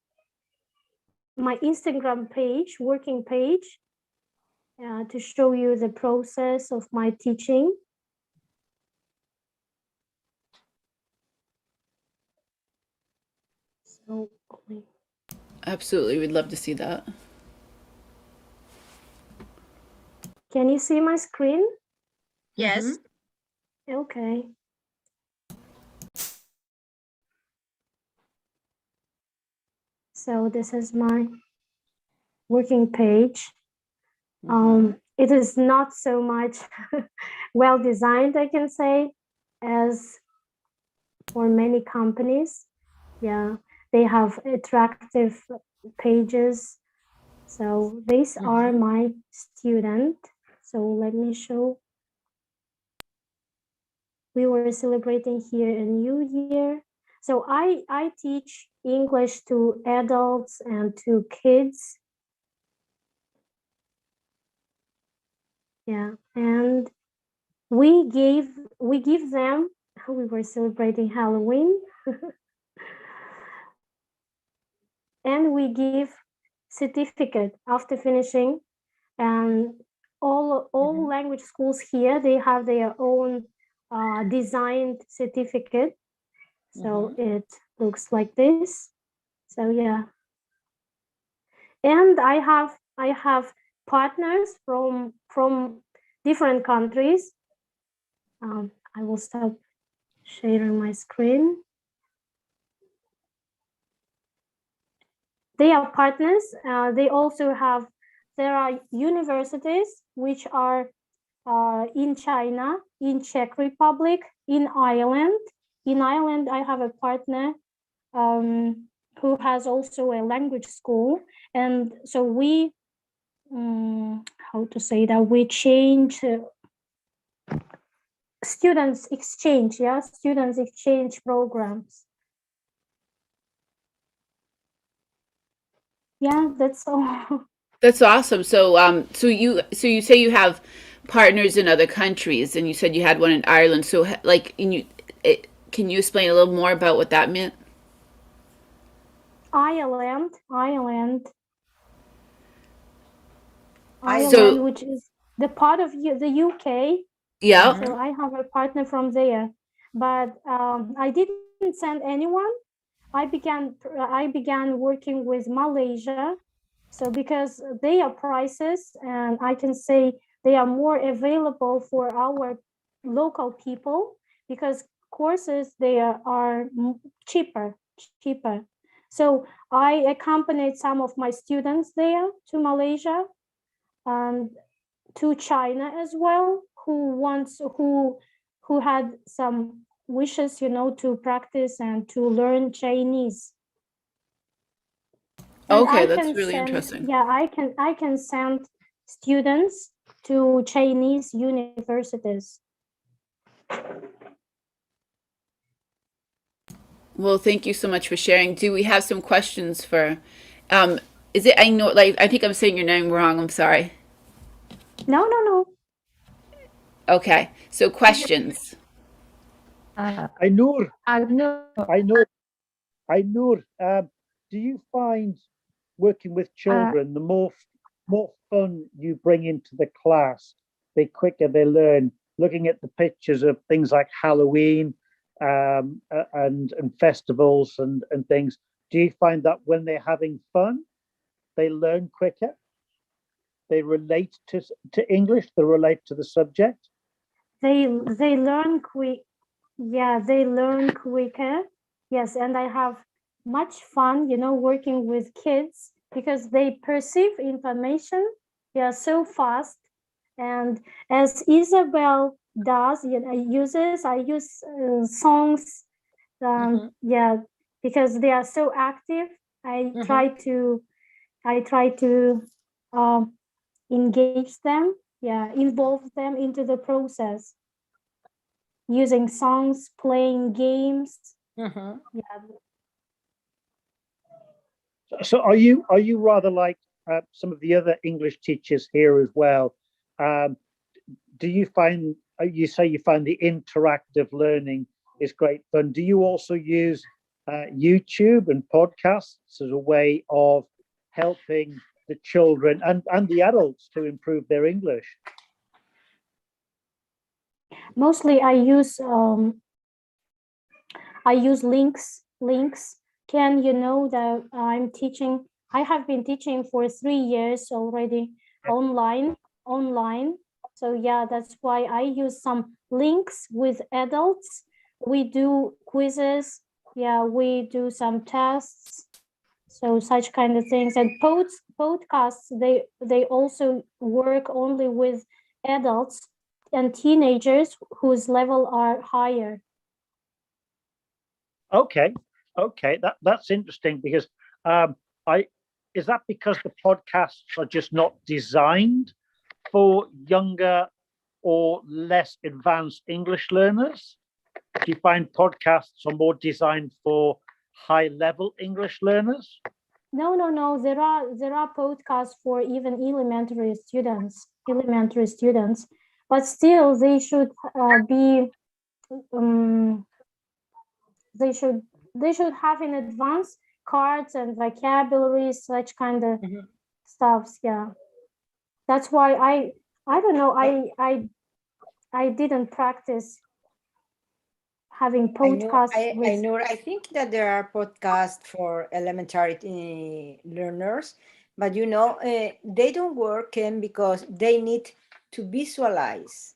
my Instagram page, working page, to show you the process of my teaching. So, Absolutely, we'd love to see that. can you see my screen? Yes. Okay. So this is my working page. It is not so much well designed, I can say, as for many companies. Yeah, they have attractive pages. So these are my students. So let me show. We were celebrating here a new year. So I teach English to adults and to kids. Yeah, and we give them, we were celebrating Halloween. And we give certificate after finishing. And all language schools here, they have their own designed certificate. So it looks like this. So yeah. And I have partners from different countries. I will stop sharing my screen. They are partners. They also have, there are universities which are in China, in Czech Republic, in Ireland. In Ireland, I have a partner who has also a language school. And so we, how to say that, we change students exchange, yeah, students exchange programs. Yeah, that's all. That's awesome. So, so you say you have partners in other countries, and you said you had one in Ireland. So, like, can you explain a little more about what that meant? Ireland, So, which is the part of the UK. Yeah. So I have a partner from there, but I didn't send anyone. I began working with Malaysia. So because their prices, and I can say they are more available for our local people, because courses there are cheaper. So I accompanied some of my students there to Malaysia and to China as well, who had some wishes, you know, to practice and to learn Chinese. And Okay, I that's can really send, interesting. yeah, I can send students to Chinese universities. Well, thank you so much for sharing. Do we have some questions for, is it, I know, like, I think I'm saying your name wrong. I'm sorry. No. Okay, so questions. Ainur, Agnur, do you find working with children, the more fun you bring into the class, the quicker they learn? Looking at the pictures of things like Halloween and festivals and things, do you find that when they're having fun, they learn quicker? They relate to English, they relate to the subject? They learn quick. Yeah, they learn quicker. Yes, and I have much fun, you know, working with kids because they perceive information, yeah, so fast. And as Isabel does, you know, I use songs, yeah, because they are so active. I try to engage them, yeah, involve them into the process using songs, playing games. Yeah. So are you rather like some of the other English teachers here as well? Do you find, you say you find the interactive learning is great fun. Do you also use YouTube and podcasts as a way of helping the children and the adults to improve their English? Mostly I use links. Ken, you know that I have been teaching for 3 years already online. So yeah, that's why I use some links with adults. We do quizzes, yeah, we do some tests, so such kind of things. And podcasts, they also work only with adults and teenagers whose level are higher. Okay, that's interesting because is that because the podcasts are just not designed for younger or less advanced English learners? Do you find podcasts are more designed for high-level English learners? No. There are podcasts for even elementary students, but still they should be they should have in advance cards and vocabulary, such kind of stuffs. Yeah, that's why I don't know. I didn't practice having podcasts. I think that there are podcasts for elementary learners, but you know, they don't work because they need to visualize.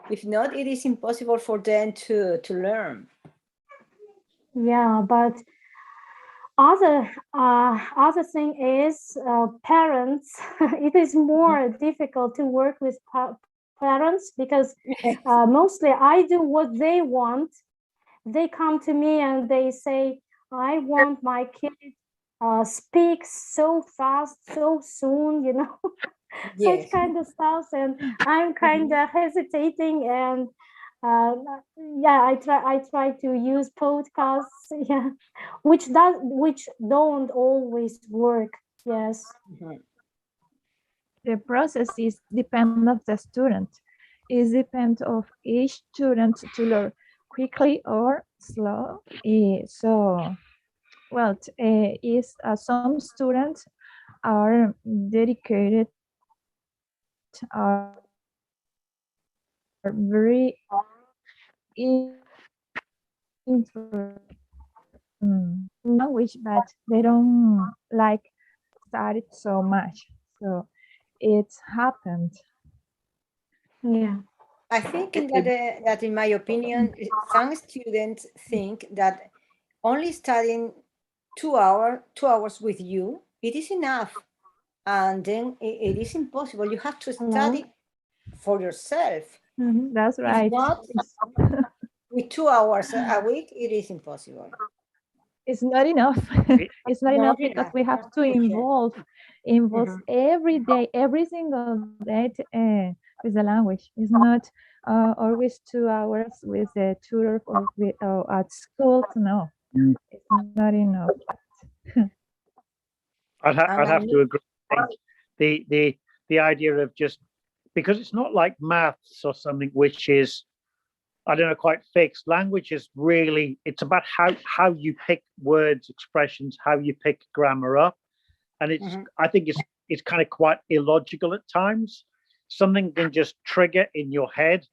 If not, it is impossible for them to learn. Yeah, but other thing is parents. It is more difficult to work with parents because mostly I do what they want. They come to me and they say, I want my kid speak so fast, so soon, you know. Yes. Such kind of stuff, and I'm kind of hesitating, and yeah, I try to use podcasts, yeah, which don't always work. Yes. the process is depend of the student. It depends of each student to learn quickly or slow. So, well, is some students are dedicated, are very language, but they don't like study so much. So it's happened. Yeah. I think that in my opinion, some students think that only studying 2 hours with you, it is enough. And then it is impossible. You have to study for yourself. That's right. If not, with 2 hours a week, it is impossible. It's not enough. It's not enough because we have to involve every day, every single day with the language. It's not always 2 hours with the tutor or at school. No, it's not enough. I'd have to agree. The idea of just, because it's not like maths or something which is, I don't know, quite fixed. Language is really, it's about how you pick words, expressions, how you pick grammar up. And it's, I think it's kind of quite illogical at times. Something can just trigger in your head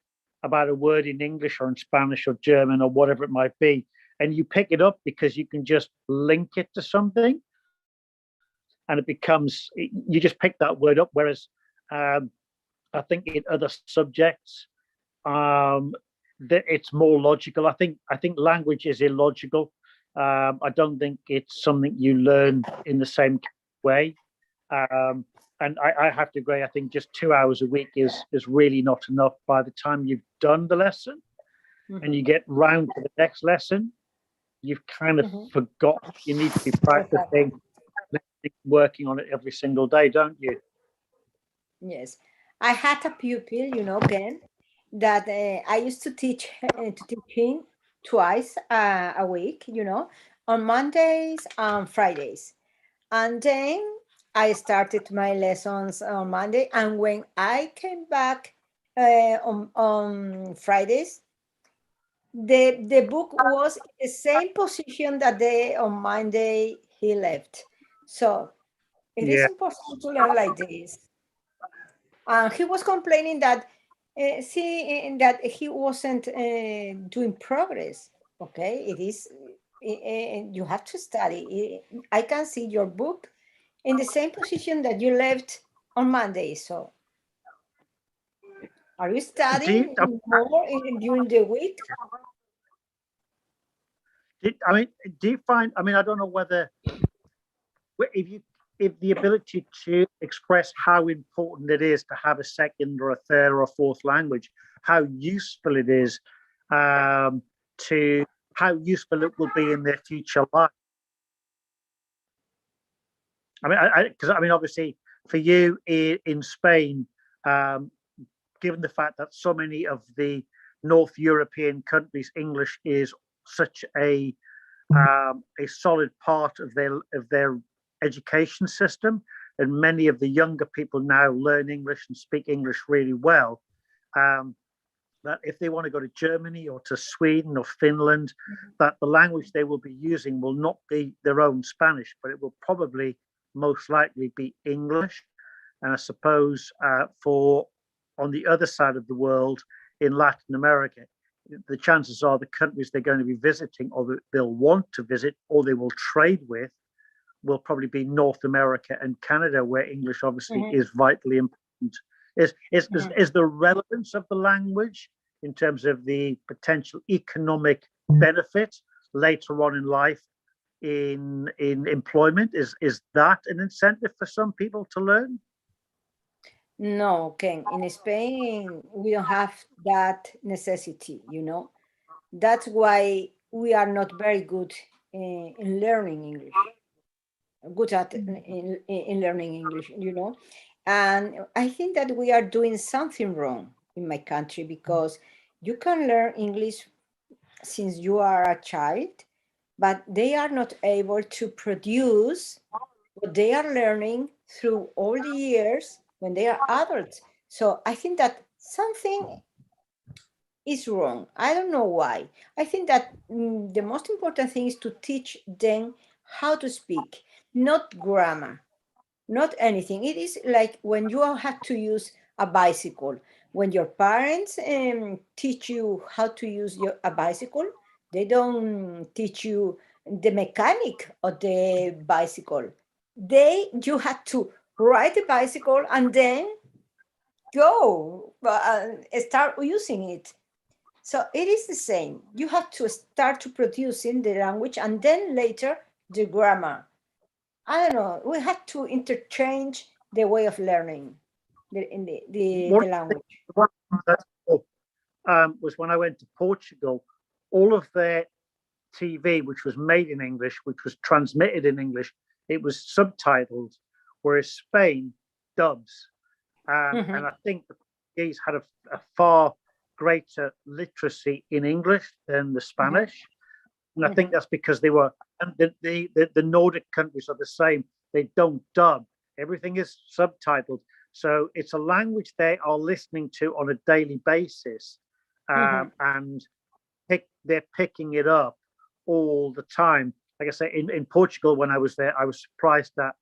about a word in English or in Spanish or German or whatever it might be. And you pick it up because you can just link it to something. And it becomes, you just pick that word up. Whereas I think in other subjects, that it's more logical. I think language is illogical. I don't think it's something you learn in the same way. And I have to agree. I think just 2 hours a week is really not enough. By the time you've done the lesson and you get round to the next lesson, you've kind of forgot. You need to be practicing, working on it every single day, don't you? Yes. I had a pupil, Ken, that I used to teach him twice a week, on Mondays and Fridays. And then I started my lessons on Monday. And when I came back on Fridays, the book was in the same position that on Monday he left. So it is important to learn like this. And he was complaining that that he wasn't doing progress. Okay, it is. You have to study. I can see your book in the same position that you left on Monday. So, are you studying more during the week? Do you find? I mean, I don't know whether if the ability to express how important it is to have a second or a third or a fourth language, how useful it is to how useful it will be in their future life. I mean, obviously, for you in Spain, given the fact that so many of the North European countries, English is such a solid part of their education system, and many of the younger people now learn English and speak English really well, that if they want to go to Germany or to Sweden or Finland, that the language they will be using will not be their own Spanish, but it will probably most likely be English. And I suppose for on the other side of the world, in Latin America, the chances are the countries they're going to be visiting or that they'll want to visit or they will trade with will probably be North America and Canada, where English obviously is vitally important. Is the relevance of the language in terms of the potential economic benefit later on in life in employment, is that an incentive for some people to learn? No, Ken. In Spain, we don't have that necessity, That's why we are not very good in learning English. Good at in learning English, And I think that we are doing something wrong in my country, because you can learn English since you are a child, but they are not able to produce what they are learning through all the years when they are adults. So I think that something is wrong. I don't know why. I think that the most important thing is to teach them how to speak, not grammar, not anything. It is like when you have to use a bicycle. When your parents teach you how to use a bicycle, they don't teach you the mechanic of the bicycle. You have to ride the bicycle and then go start using it. So it is the same. You have to start to producing the language and then later the grammar. I don't know. We have to interchange the way of learning the language. Was when I went to Portugal, all of their TV, which was made in English, which was transmitted in English, it was subtitled, whereas Spain dubs. And I think the Portuguese had a far greater literacy in English than the Spanish. And I think that's because they were, and the Nordic countries are the same. They don't dub. Everything is subtitled. So it's a language they are listening to on a daily basis. And they're picking it up all the time. Like I say, in Portugal, when I was there, I was surprised that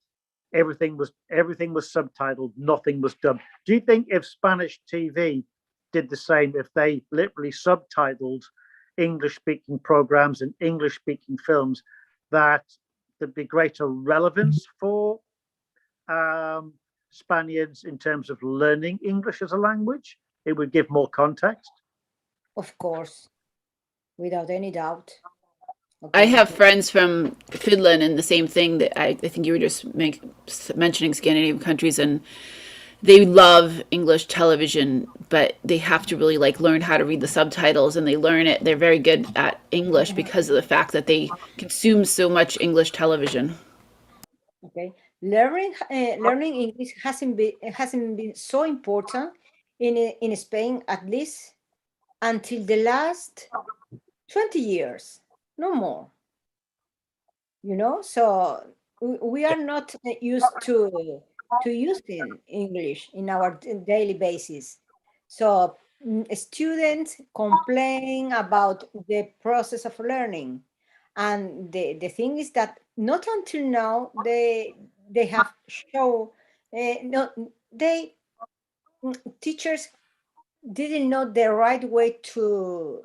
everything was subtitled, nothing was dubbed. Do you think if Spanish TV did the same, if they literally subtitled English-speaking programs and English-speaking films, that there'd be greater relevance for Spaniards in terms of learning English as a language? It would give more context. Of course, without any doubt. I have friends from Finland, and the same thing that I think you were just mentioning Scandinavian countries, and they love English television, but they have to really learn how to read the subtitles, and they learn it. They're very good at English because of the fact that they consume so much English television. Okay, learning English hasn't been so important in Spain, at least until the last 20 years. No more, so we are not used to using English in our daily basis. So students complain about the process of learning, and the thing is that not until now they have shown teachers didn't know the right way to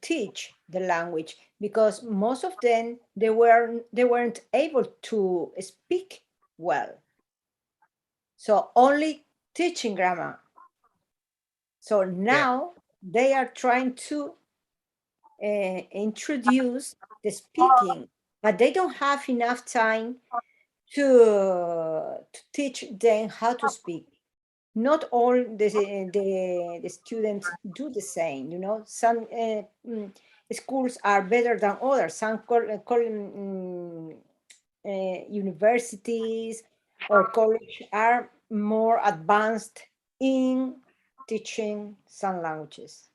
teach the language, because most of them they weren't able to speak well. So only teaching grammar. So now they are trying to introduce the speaking, but they don't have enough time to teach them how to speak. Not all the students do the same, some schools are better than others. Some universities or college are more advanced in teaching some languages.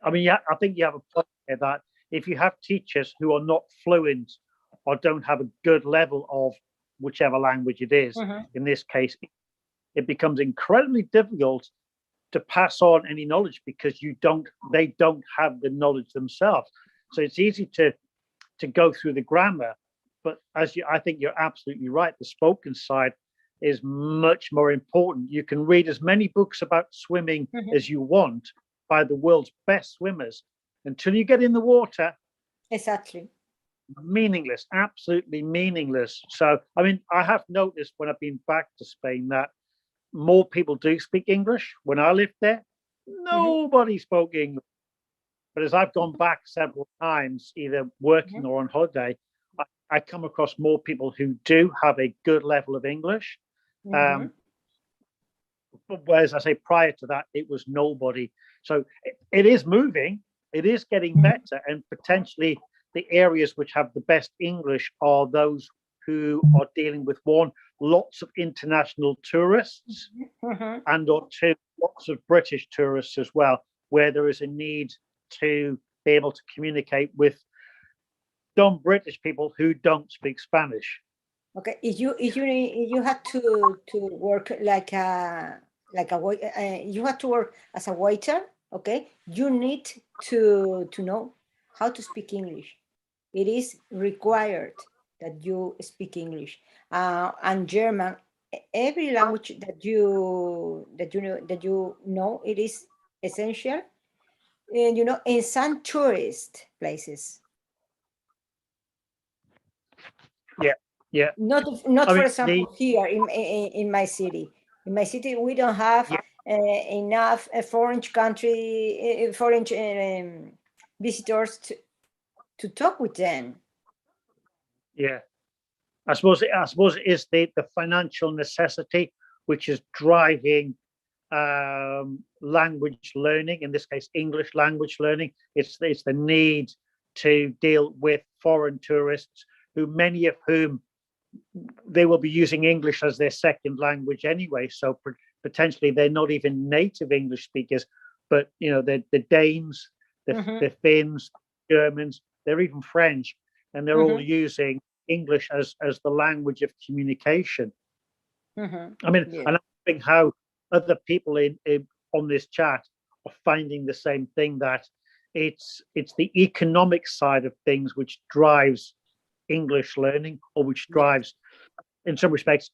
I mean, I think you have a point there that if you have teachers who are not fluent or don't have a good level of whichever language it is, in this case, it becomes incredibly difficult to pass on any knowledge because they don't have the knowledge themselves. So it's easy to go through the grammar, but I think you're absolutely right. The spoken side is much more important. You can read as many books about swimming as you want by the world's best swimmers, until you get in the water. Exactly. Meaningless, absolutely meaningless. So, I mean, I have noticed when I've been back to Spain that more people do speak English. When I lived there, nobody spoke English. But as I've gone back several times, either working or on holiday, I come across more people who do have a good level of English. Whereas I say prior to that, it was nobody. So it is moving, it is getting better, and potentially the areas which have the best English are those who are dealing with lots of international tourists, and or two, lots of British tourists as well, where there is a need to be able to communicate with non-British people who don't speak Spanish. Okay, if you had to work you have to work as a waiter, okay, you need to know how to speak English. It is required that you speak English, and German. Every language that you know, it is essential. And in some tourist places. Yeah. Not for example here in my city. In my city, we don't have enough foreign country, foreign visitors to talk with them. Yeah, I suppose it is the financial necessity which is driving language learning. In this case, English language learning. It's the need to deal with foreign tourists, who many of whom they will be using English as their second language anyway. So potentially they're not even native English speakers, but you know, the Danes, the Finns, Germans, they're even French, and they're all using English as the language of communication. I mean, and I think how other people on this chat are finding the same thing, that it's the economic side of things which drives English learning, or which drives, in some respects,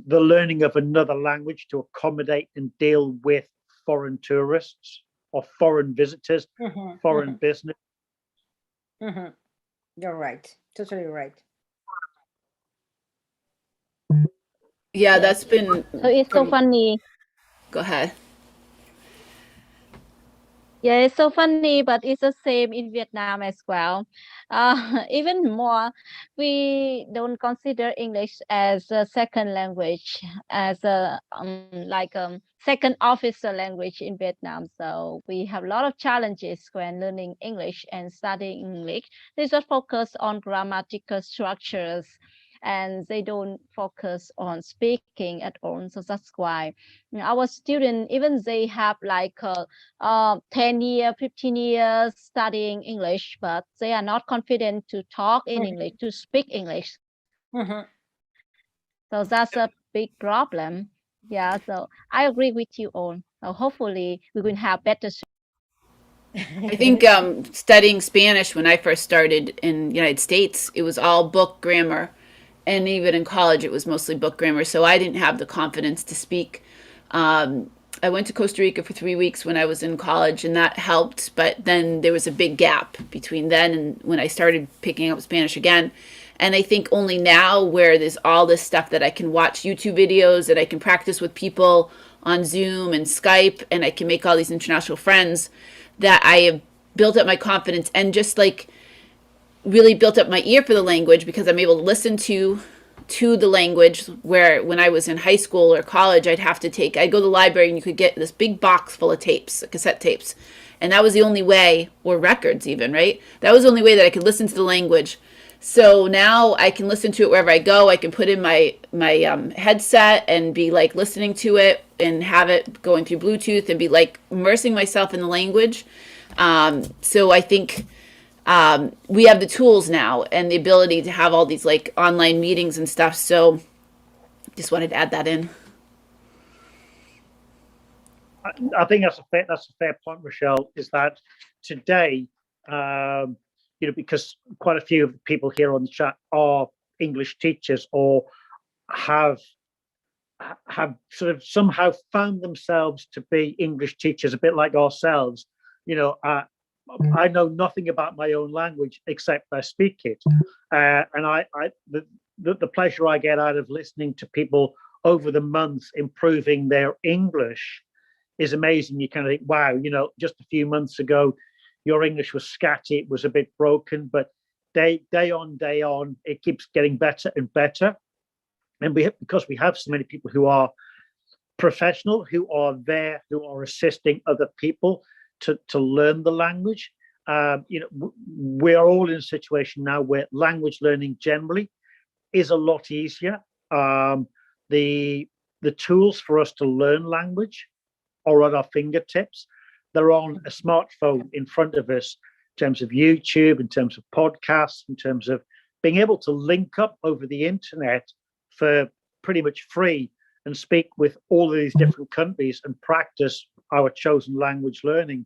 the learning of another language to accommodate and deal with foreign tourists or foreign visitors, foreign business. You're right, totally right. Yeah, that's been. So it's so funny. Go ahead. Yeah, it's so funny, but it's the same in Vietnam as well. Even more, we don't consider English as a second language, as a second official language in Vietnam. So we have a lot of challenges when learning English and studying English. They just focus on grammatical structures, and they don't focus on speaking at all. So that's why our students, even they have like 10 years, 15 years studying English, but they are not confident to talk in English, to speak English. So that's a big problem. Yeah, so I agree with you all. So hopefully we will have better. I think studying Spanish when I first started in the United States, it was all book grammar. And even in college, it was mostly book grammar. So I didn't have the confidence to speak. I went to Costa Rica for 3 weeks when I was in college, and that helped. But then there was a big gap between then and when I started picking up Spanish again. And I think only now, where there's all this stuff that I can watch YouTube videos, that I can practice with people on Zoom and Skype, and I can make all these international friends, that I have built up my confidence and just like really built up my ear for the language, because I'm able to listen to the language, where when I was in high school or college, I'd go to the library and you could get this big box full of tapes, cassette tapes. And that was the only way, or records even, right? That was the only way that I could listen to the language. So now I can listen to it wherever I go. I can put in my headset and be like listening to it and have it going through Bluetooth and be like immersing myself in the language. So I think we have the tools now and the ability to have all these like online meetings and stuff. So just wanted to add that in. I think that's a fair point, Michelle, is that today, because quite a few of the people here on the chat are English teachers, or have sort of somehow found themselves to be English teachers, a bit like ourselves. I know nothing about my own language except I speak it, and the pleasure I get out of listening to people over the months improving their English is amazing. You kind of think, wow, just a few months ago, your English was scatty, it was a bit broken, but day on, it keeps getting better and better. And because we have so many people who are professional, who are there, who are assisting other people to learn the language. We're all in a situation now where language learning generally is a lot easier. The tools for us to learn language are at our fingertips. They're on a smartphone in front of us, in terms of YouTube, in terms of podcasts, in terms of being able to link up over the internet for pretty much free and speak with all of these different countries and practice our chosen language learning.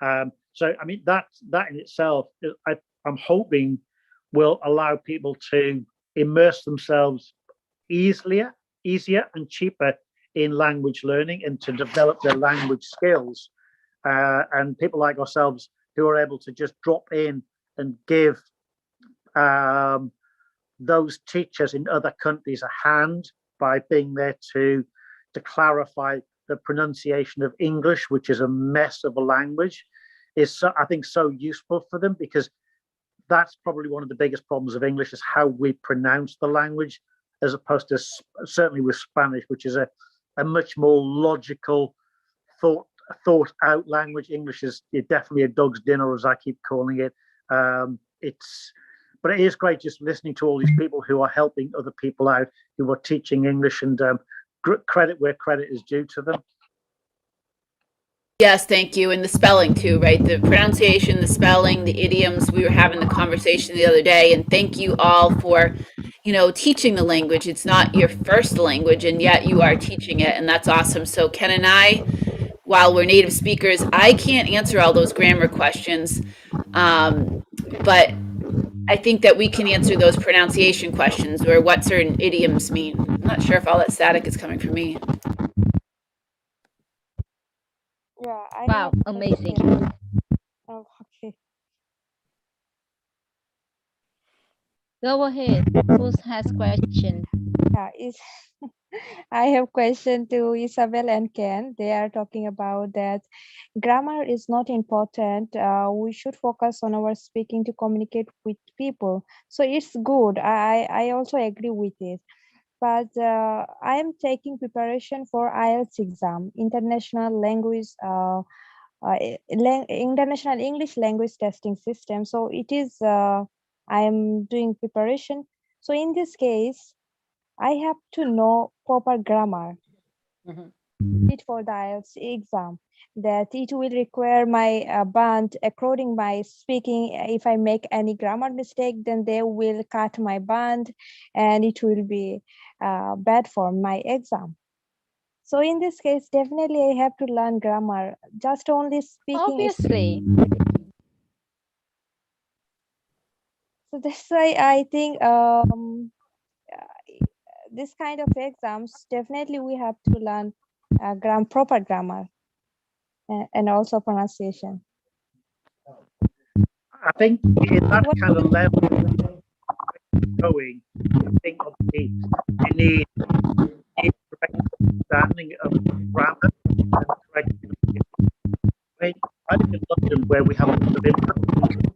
So, I mean, that in itself, I'm hoping will allow people to immerse themselves easier and cheaper in language learning and to develop their language skills. And people like ourselves who are able to just drop in and give those teachers in other countries a hand by being there to to clarify the pronunciation of English, which is a mess of a language, is, I think, so useful for them, because that's probably one of the biggest problems of English, is how we pronounce the language, as opposed to certainly with Spanish, which is a much more logical, thought out language. English is definitely a dog's dinner, as I keep calling it. But it is great just listening to all these people who are helping other people out, who are teaching English, and credit where credit is due to them. Yes, thank you. And the spelling too, right? The pronunciation, the spelling, the idioms. We were having the conversation the other day, and thank you all for, teaching the language. It's not your first language, and yet you are teaching it, and that's awesome. So Ken and I, while we're native speakers, I can't answer all those grammar questions, but I think that we can answer those pronunciation questions, or what certain idioms mean. I'm not sure if all that static is coming from me. Yeah. Wow, amazing. Oh, okay. Go ahead. Who has question? Yeah, I have question to Isabel and Ken. They are talking about that grammar is not important. We should focus on our speaking to communicate with people. So it's good. I also agree with it. But I am taking preparation for IELTS exam, international language, international English language testing system. So it is, I am doing preparation. So in this case, I have to know proper grammar for the IELTS exam, that it will require my band according my speaking. If I make any grammar mistake, then they will cut my band, and it will be bad for my exam. So in this case, definitely I have to learn grammar. Just only speaking. Obviously. So that's why I think this kind of exams, definitely we have to learn proper grammar and also pronunciation. I think in that kind of level going, I think obviously you need correct understanding of grammar and correct. I live in London, where we have a lot of immigrants.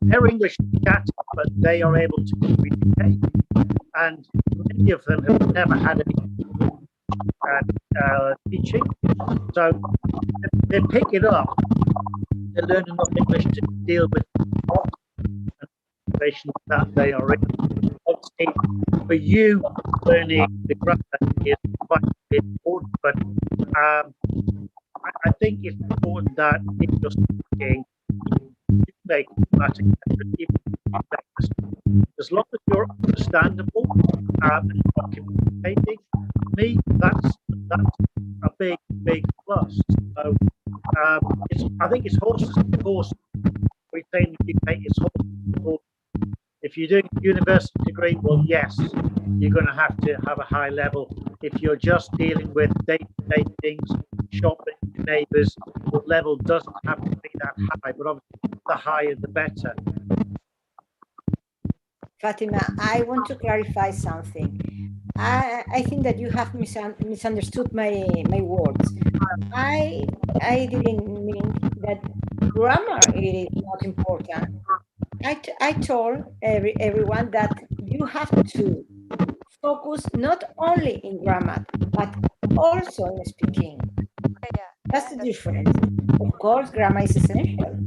Their English is scattered, but they are able to communicate, and many of them have never had any teaching, so they pick it up. They learn enough English to deal with the situations that they are in. Obviously, for you, learning the grammar is quite important, but I think it's important that in your speaking, you make grammatic as long as you're understandable and you're communicating. For me, that's a big plus. So I think it's horses for course. We say in the UK, it's horses for course. If you're doing a university degree, well, yes, you're going to have a high level. If you're just dealing with day-to-day things, shopping, neighbours, the level doesn't have to be that high, but obviously the higher the better. Fatima, I want to clarify something. I think that you have misunderstood my words. I didn't mean that grammar is not important. I told everyone that you have to focus not only in grammar, but also in speaking. That's the difference. Of course, grammar is essential.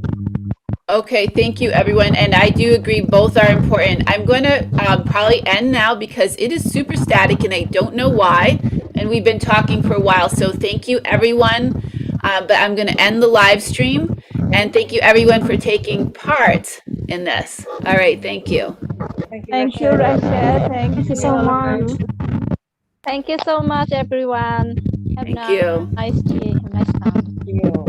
Okay, thank you, everyone. And I do agree, both are important. I'm going to probably end now because it is super static and I don't know why. And we've been talking for a while. So thank you, everyone. But I'm going to end the live stream. And thank you, everyone, for taking part in this. All right, thank you. Thank you, Rachel. Thank you so much. Thank you so much, everyone. Have Thank you. a nice day. Nice time. Thank you.